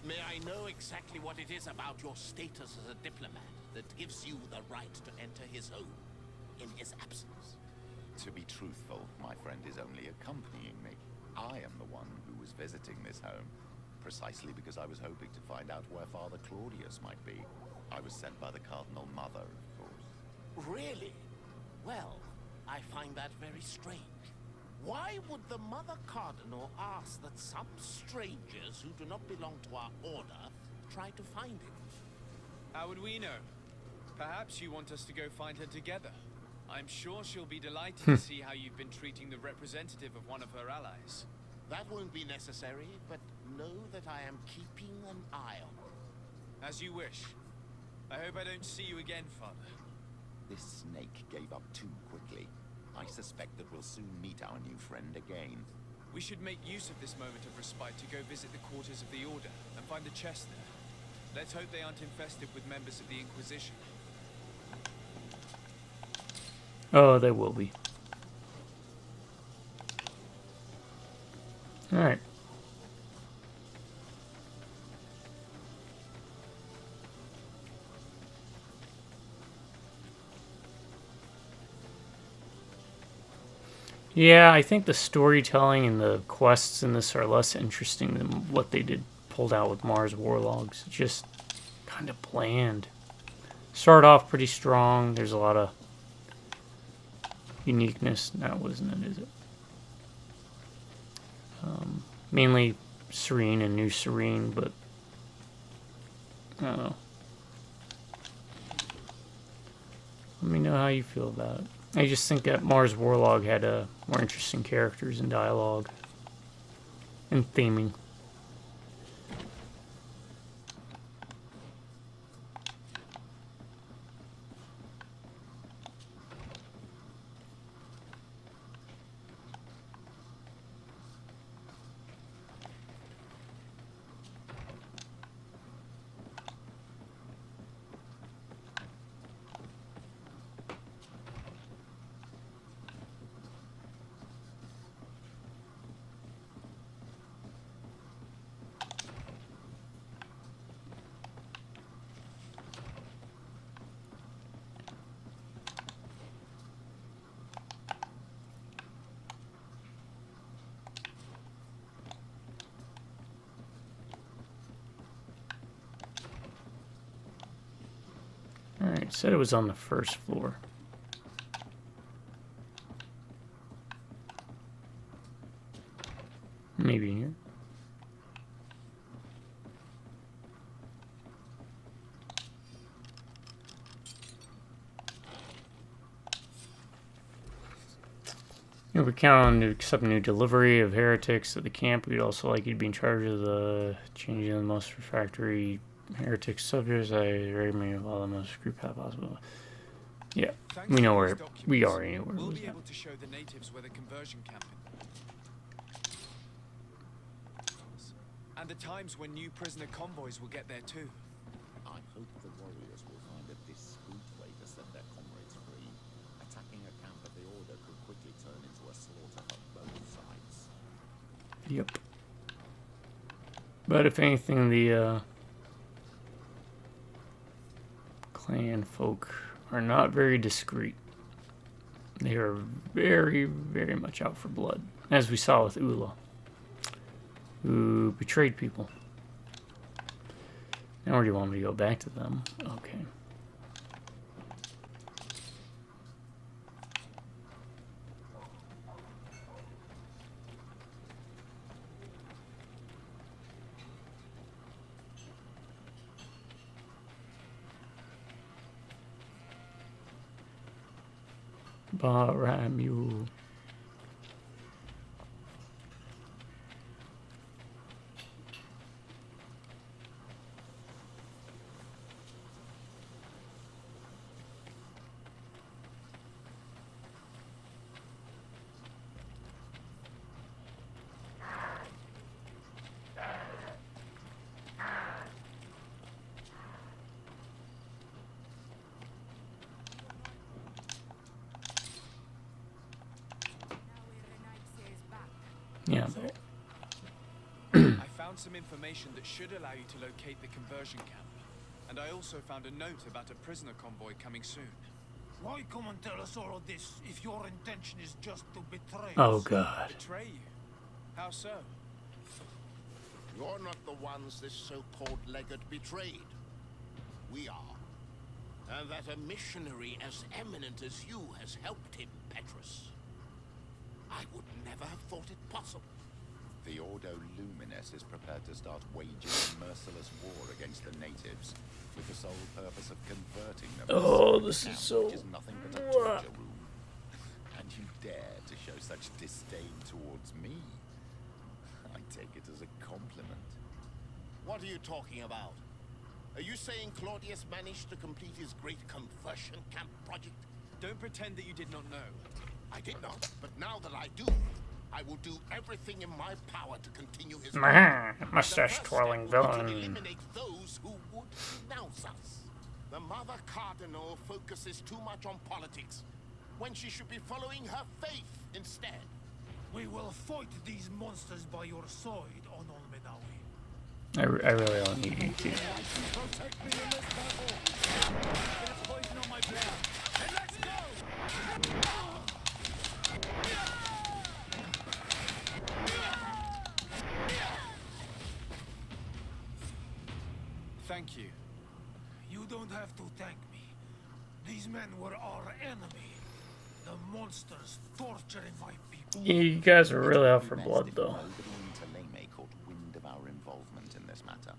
May I know exactly what it is about your status as a diplomat that gives you the right to enter his home in his absence? To be truthful, my friend is only accompanying me. I am the one who was visiting this home, precisely because I was hoping to find out where Father Claudius might be. I was sent by the Cardinal Mother, of course. Really? Well, I find that very strange. Why would the Mother Cardinal ask that some strangers who do not belong to our order try to find him? How would we know? Perhaps you want us to go find her together. I'm sure she'll be delighted to see how you've been treating the representative of one of her allies. That won't be necessary, but know that I am keeping an eye on her. As you wish. I hope I don't see you again, Father. This snake gave up too quickly. I suspect that we'll soon meet our new friend again. We should make use of this moment of respite to go visit the quarters of the Order and find the chest there. Let's hope they aren't infested with members of the Inquisition. Oh, they will be. Alright. Yeah, I think the storytelling and the quests in this are less interesting than what they pulled out with Mars Warlogs. It's just kind of bland. Start off pretty strong. There's a lot of uniqueness. No, isn't it, is it? Mainly Serene and New Serene, but I don't know. Let me know how you feel about it. I just think that Mars Warlog had more interesting characters and dialogue and theming. Alright, said it was on the first floor. Maybe in here. If we count on to accept a new delivery of heretics at the camp, we'd also like you to be in charge of the changing the most refractory heretic subjects. I very many of all the most group have possible. Yeah, Thanks we know to where these documents, we already know where it we'll was be at. able to show the natives where the conversion camp is. And the times when new prisoner convoys will get there too. I hope the warriors will find a discreet way to set their comrades free. Attacking a camp of the Order could quickly turn into a slaughter on both sides. Yep. But if anything, the clan folk are not very discreet. They are very, very much out for blood, as we saw with Ula, who betrayed people. Now, where do you want me to go? Back to them? Okay. Baramu. Yeah. I found some information that should allow you to locate the conversion camp. And I also found a note about a prisoner convoy coming soon. Why come and tell us all of this if your intention is just to betray us? Oh god. Betray you? How so? You're not the ones this so-called legate betrayed. We are. And that a missionary as eminent as you has helped him, Petrus. I would never have thought it possible. The Ordo Luminis is prepared to start waging a merciless war against the natives, with the sole purpose of converting them. Oh, this is so... Which is nothing but a torture room. And you dare to show such disdain towards me? I take it as a compliment. What are you talking about? Are you saying Claudius managed to complete his great conversion camp project? Don't pretend that you did not know. I did not, but now that I do, I will do everything in my power to continue his mustache-twirling villain. Eliminate those who would denounce us. The Mother Cardinal focuses too much on politics, when she should be following her faith instead. We will fight these monsters by your side, on Olmenawi. I really don't need you to. Protect me in this battle. There's poison on my blade. And let's go! Thank you. You don't have to thank me. These men were our enemy. The monsters torturing my people. Yeah, you guys are really out for blood, though. Nobody in Teleme caught wind of our involvement in this matter,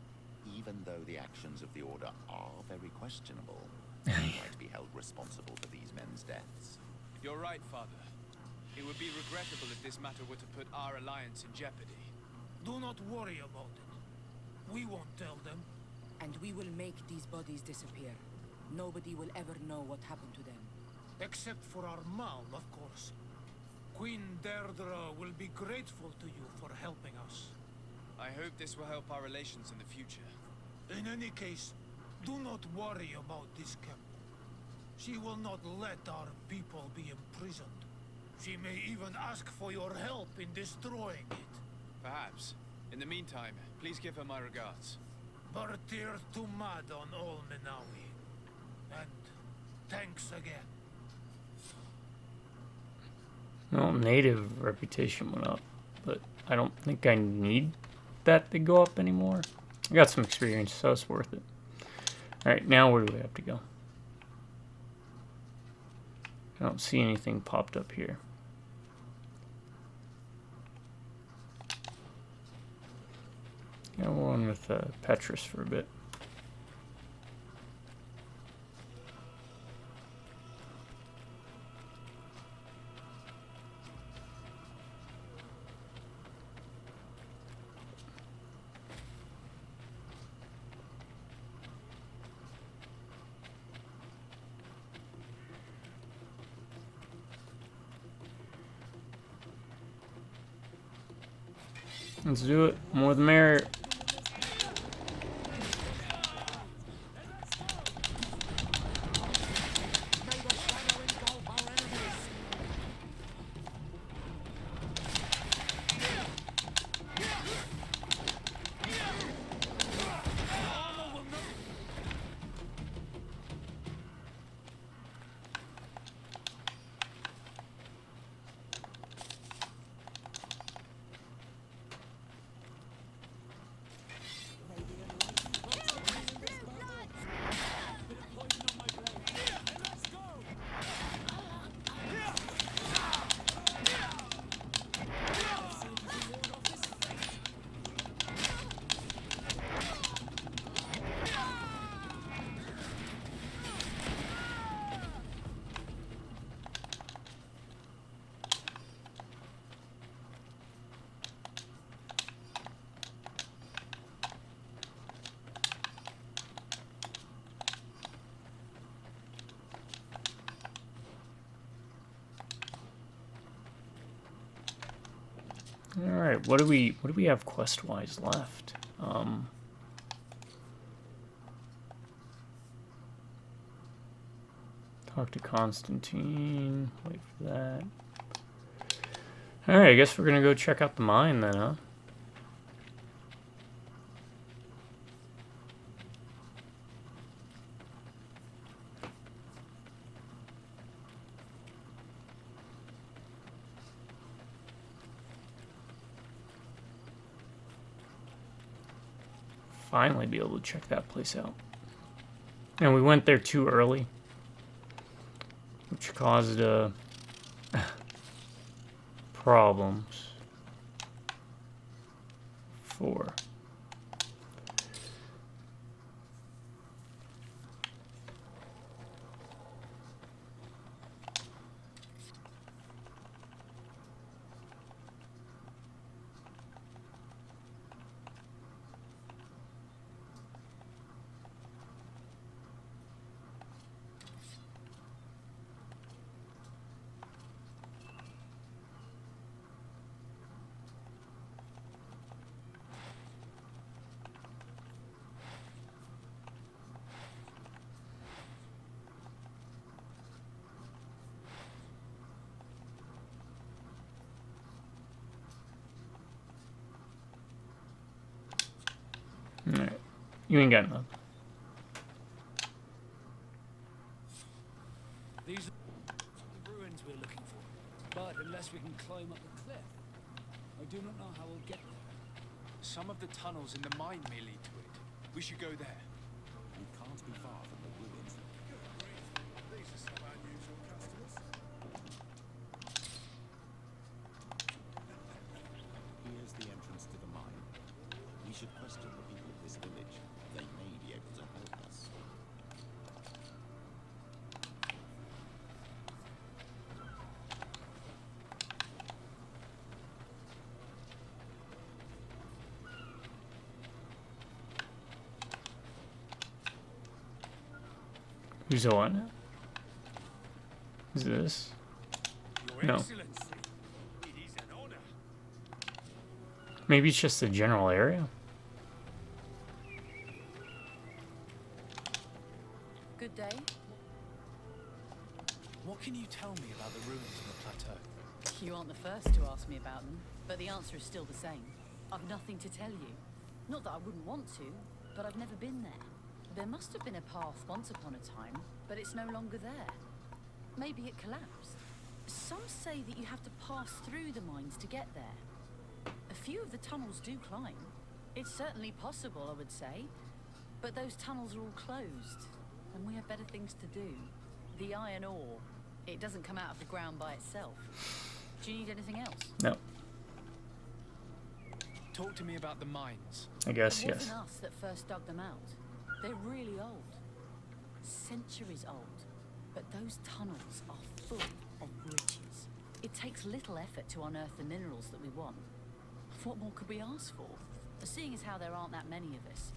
even though the actions of the Order are very questionable. We might be held responsible for these men's deaths. You're right, Father. It would be regrettable if this matter were to put our alliance in jeopardy. Do not worry about it. We won't tell them. And we will make these bodies disappear. Nobody will ever know what happened to them. Except for our Mal, of course. Queen Deirdre will be grateful to you for helping us. I hope this will help our relations in the future. In any case, do not worry about this camp. She will not let our people be imprisoned. She may even ask for your help in destroying it. Perhaps. In the meantime, please give her my regards. Bartir Tumad on Olmenawi. And thanks again. Well, native reputation went up, but I don't think I need that to go up anymore. I got some experience, so it's worth it. Alright, now where do we have to go? I don't see anything popped up here. Yeah, we're on with Petrus for a bit. Let's do it. More the merrier. All right, what do we have quest-wise left? Talk to Constantine. Wait for that. All right, I guess we're gonna go check out the mine then, huh? finally be able to check that place out. And we went there too early, which caused problems for Alright. You ain't got nothing. These are the ruins we're looking for. But unless we can climb up the cliff, I do not know how we'll get there. Some of the tunnels in the mine may lead to it. We should go there. We can't be far from the ruins. These are some unusual customers. Here's the entrance to the mine. We should question the people of this village. They may be able to help us. Who's on? Is this? Your No. Excellency, it is an honor. Maybe it's just the general area? Good day. What can you tell me about the ruins on the plateau? You aren't the first to ask me about them, but the answer is still the same. I've nothing to tell you. Not that I wouldn't want to, but I've never been there. There must have been a path once upon a time, but it's no longer there. Maybe it collapsed. Some say that you have to pass through the mines to get there. A few of the tunnels do climb. It's certainly possible, I would say. But those tunnels are all closed, and we have better things to do. The iron ore, it doesn't come out of the ground by itself. Do you need anything else? No. Talk to me about the mines. I guess, It yes. wasn't us that first dug them out. They're really old. Centuries old. But those tunnels are full of riches. It takes little effort to unearth the minerals that we want. What more could we ask for? Seeing as how there aren't that many of us,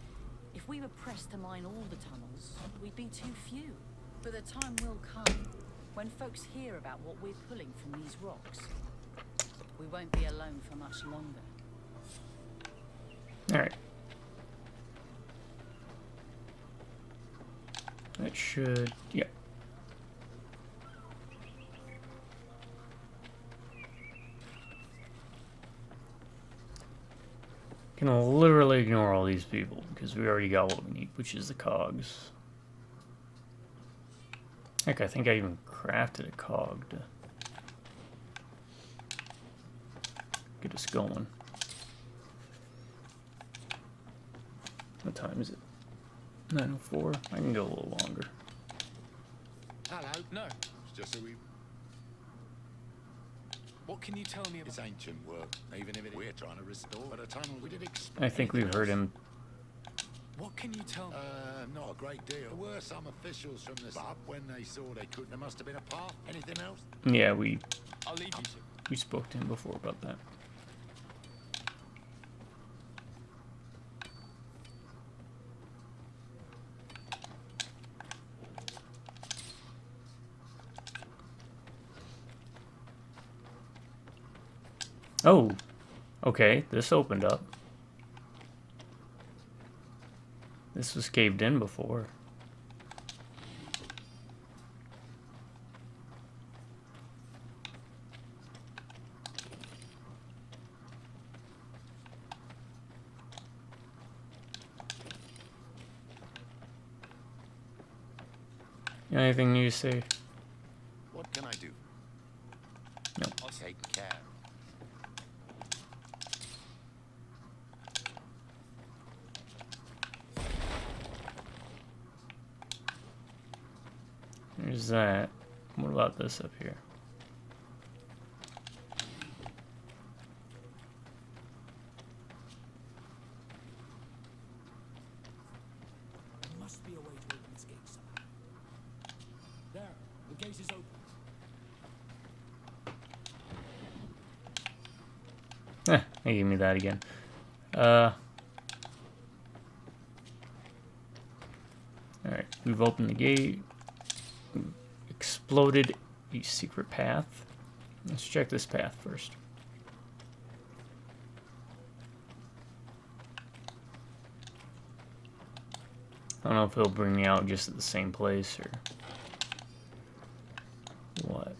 if we were pressed to mine all the tunnels, we'd be too few. But the time will come when folks hear about what we're pulling from these rocks. We won't be alone for much longer. Alright. That should... yeah. Can literally ignore all these people because we already got what we need, which is the cogs. Heck, I think I even crafted a cog to get us going. What time is it? 9:04. I can go a little longer. Hello. No. It's just so we... What can you tell me about? It's ancient work, even if we're trying to restore. But a tunnel we did I think we've heard him. What can you tell me? Not a great deal. There were some officials from the sub when they saw they could. There must have been a path. Anything else? Yeah, I'll leave you to. we spoke to him before about that. Oh, okay, this opened up. This was caved in before. Anything new to say? What can I do? No. I'll take care. There's that. What about this up here? There must be a way to open this gate somehow. There, the gate is open. They gave me that again. Alright, we've opened the gate. We've exploded a secret path. Let's check this path first. I don't know if it'll bring me out just at the same place or what.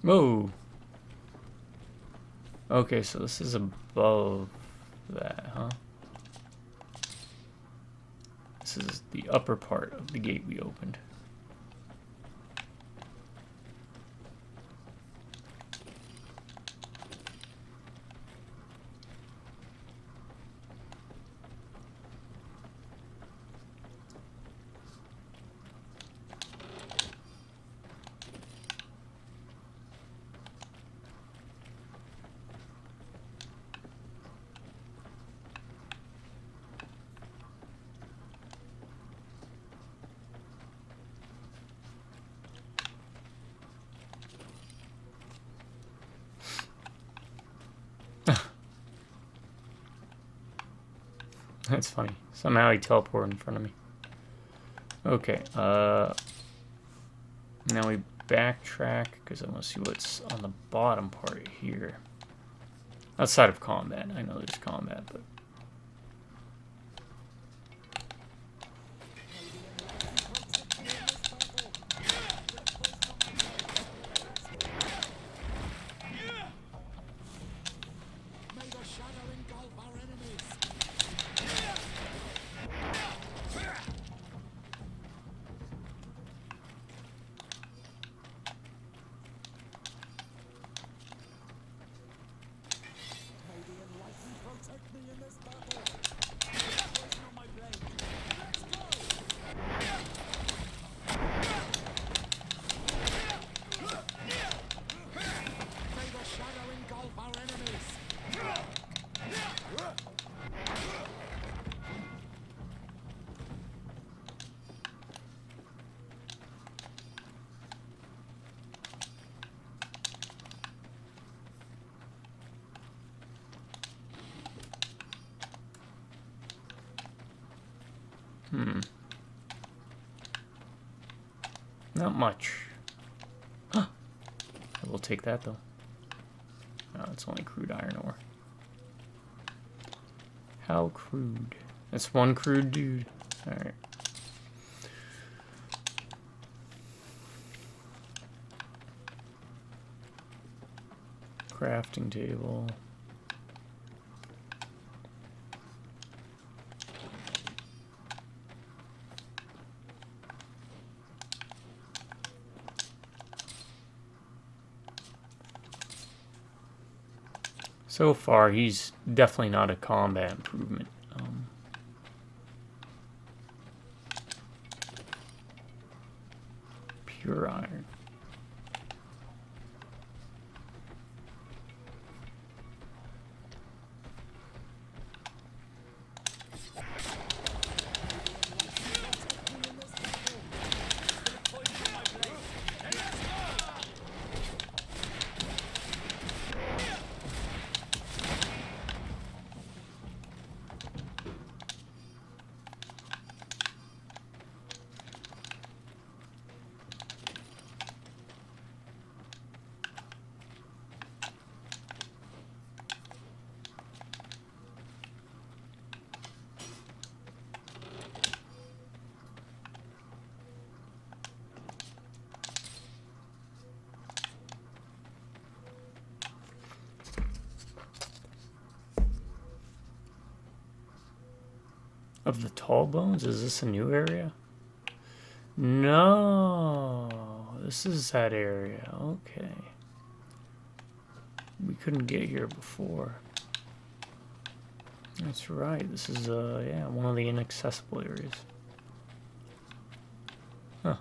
Whoa. Okay, so this is above that, huh? This is the upper part of the gate we opened. That's funny. Somehow he teleported in front of me. Okay, now we backtrack because I want to see what's on the bottom part here. Outside of combat. I know there's combat, but... Not much. Huh. I will take that, though. No, it's only crude iron ore. How crude? That's one crude dude. Alright. Crafting table. So far, he's definitely not a combat improvement. Pure iron. of the Tall Bones? Is this a new area? No, this is that area. Okay. We couldn't get here before. That's right. This is yeah, one of the inaccessible areas. Huh.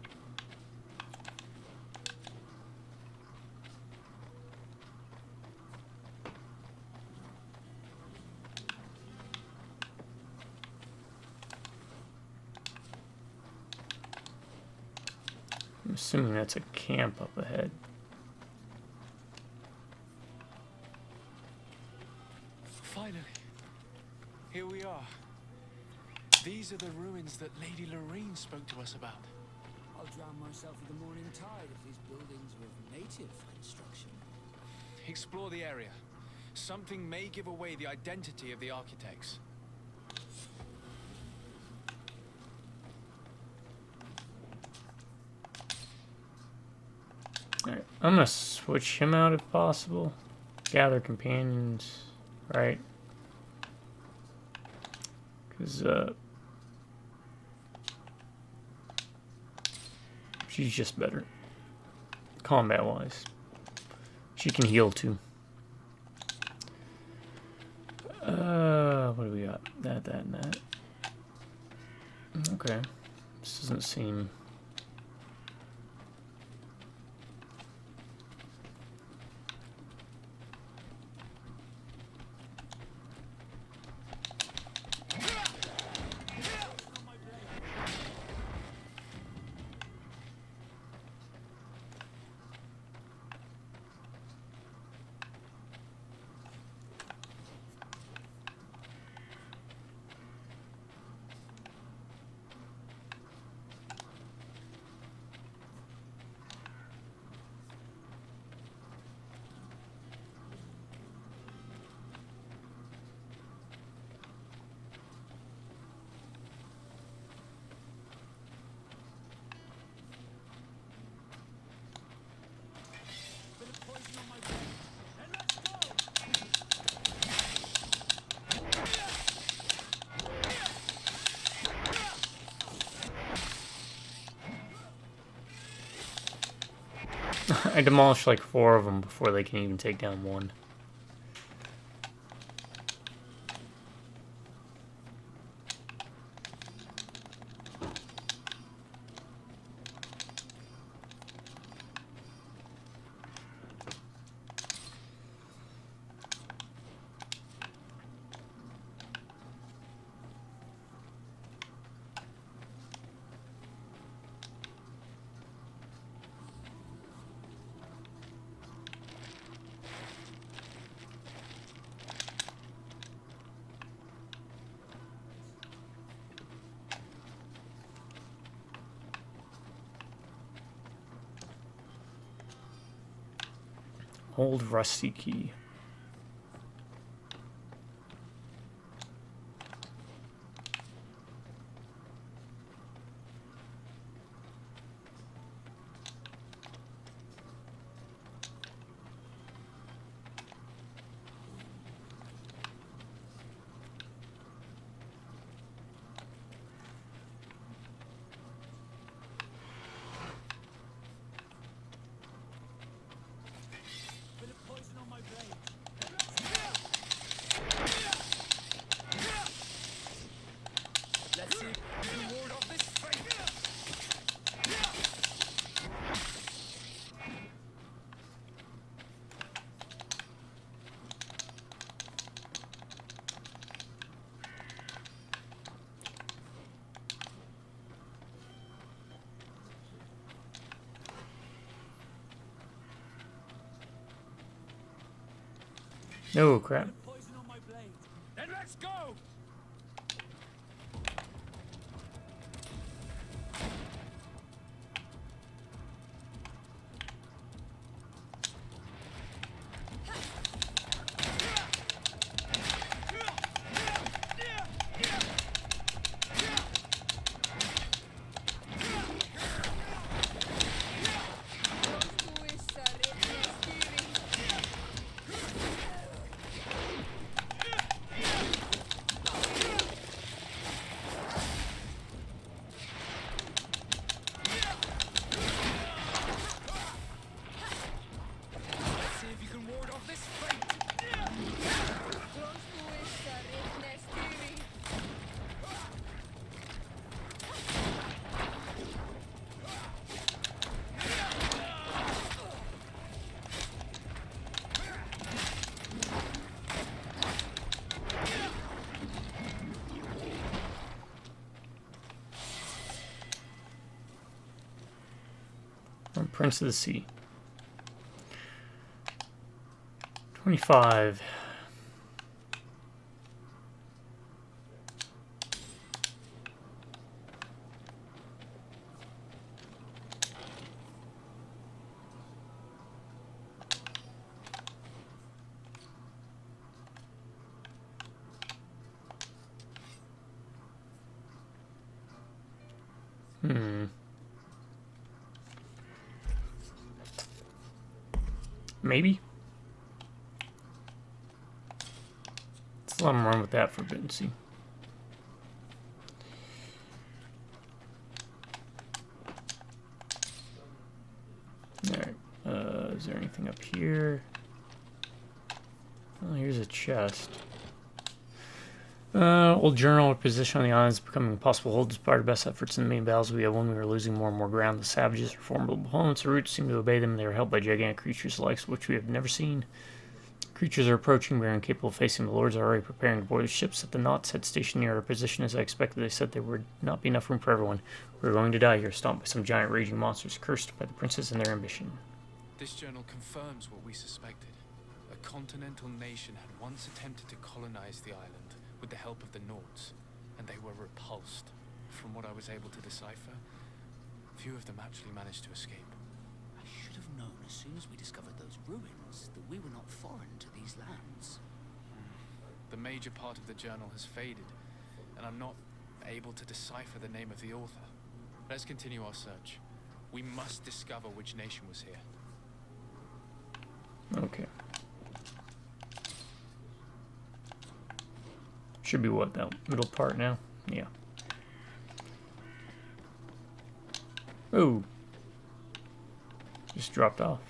I'm assuming that's a camp up ahead. Finally, here we are. These are the ruins that Lady Lorraine spoke to us about. I'll drown myself with the morning tide if these buildings were of native construction. Explore the area. Something may give away the identity of the architects. Alright, I'm gonna switch him out if possible. Gather companions, right? Because, she's just better. Combat-wise. She can heal, too. What do we got? That, and that. Okay. This doesn't seem... I demolished like 4 of them before they can even take down 1. Old rusty key. Oh, crap. Then let's go! Prince of the Sea. 25. Maybe. Let's let him run with that Forbidden Sea. Alright, is there anything up here? Oh, here's a chest. Old journal, our position on the island is becoming impossible to hold despite our best efforts in the main battles we have won. We are losing more and more ground. The savages are formidable opponents. The roots seem to obey them, and they are held by gigantic creatures the likes of which we have never seen. Creatures are approaching. We are incapable of facing. The lords are already preparing to board the ships at the knots head stationed near our position. As I expected, they said there would not be enough room for everyone. We are going to die here, stomped by some giant raging monsters, cursed by the princes and their ambition. This journal confirms what we suspected. A continental nation had once attempted to colonize the island with the help of the Nords, and they were repulsed. From what I was able to decipher, few of them actually managed to escape. I should have known as soon as we discovered those ruins that we were not foreign to these lands. The major part of the journal has faded, and I'm not able to decipher the name of the author. Let's continue our search. We must discover which nation was here. Okay. Should be what, that middle part now? Yeah. Oh. Just dropped off.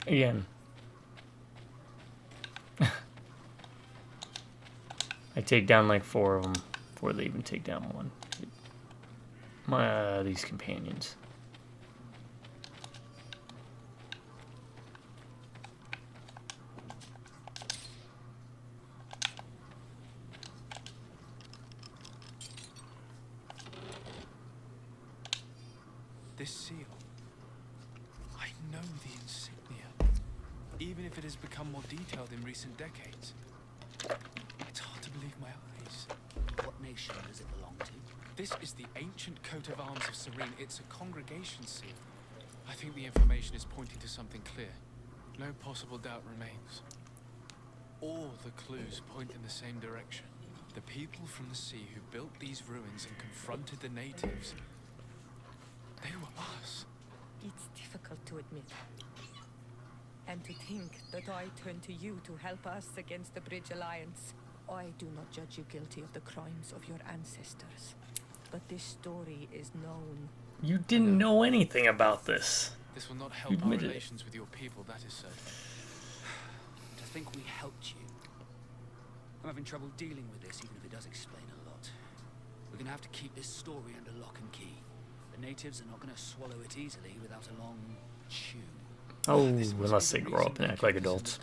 Again. I take down like 4 of them before they even take down one. These companions. This seal. I know the insignia, even if it has become more detailed in recent decades. It's hard to believe my eyes. What nation does it belong to? This is the ancient coat of arms of Serene. It's a congregation seal. I think the information is pointing to something clear. No possible doubt remains. All the clues point in the same direction. The people from the sea who built these ruins and confronted the natives, they were us. It's difficult to admit. And to think that I turn to you to help us against the Bridge Alliance. I do not judge you guilty of the crimes of your ancestors. But this story is known. You didn't know anything about this. This will not help our relations with your people, that is certain. To think we helped you. I'm having trouble dealing with this, even if it does explain a lot. We're gonna have to keep this story under lock and key. The natives are not gonna swallow it easily without a long chew. Oh, unless they grow up and act like adults.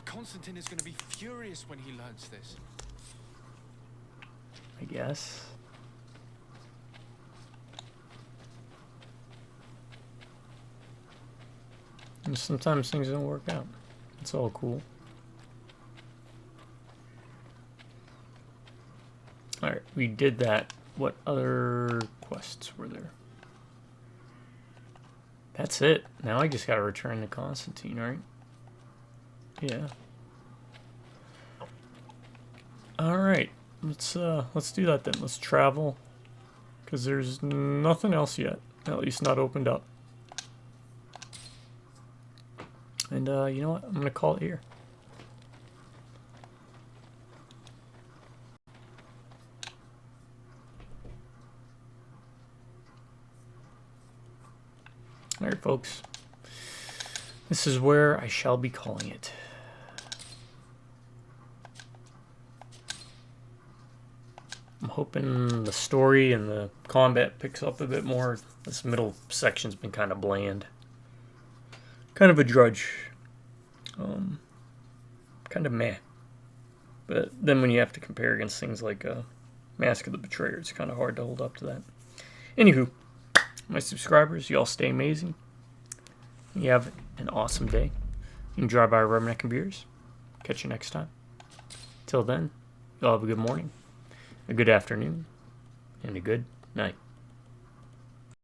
Constantine is going to be furious when he learns this. I guess. And sometimes things don't work out. It's all cool. Alright, we did that. What other quests were there? That's it. Now I just gotta return to Constantine, right? Yeah. Alright. Let's do that then. Let's travel. Because there's nothing else yet. At least not opened up. And you know what? I'm gonna call it here. Alright, folks. This is where I shall be calling it. I'm hoping the story and the combat picks up a bit more. This middle section's been kind of bland. Kind of a drudge. Kind of meh. But then when you have to compare against things like Mask of the Betrayer, it's kind of hard to hold up to that. Anywho, my subscribers, y'all stay amazing. You have an awesome day. You can drive by Rubberneck and Beers. Catch you next time. Till then, y'all have a good morning, a good afternoon, and a good night.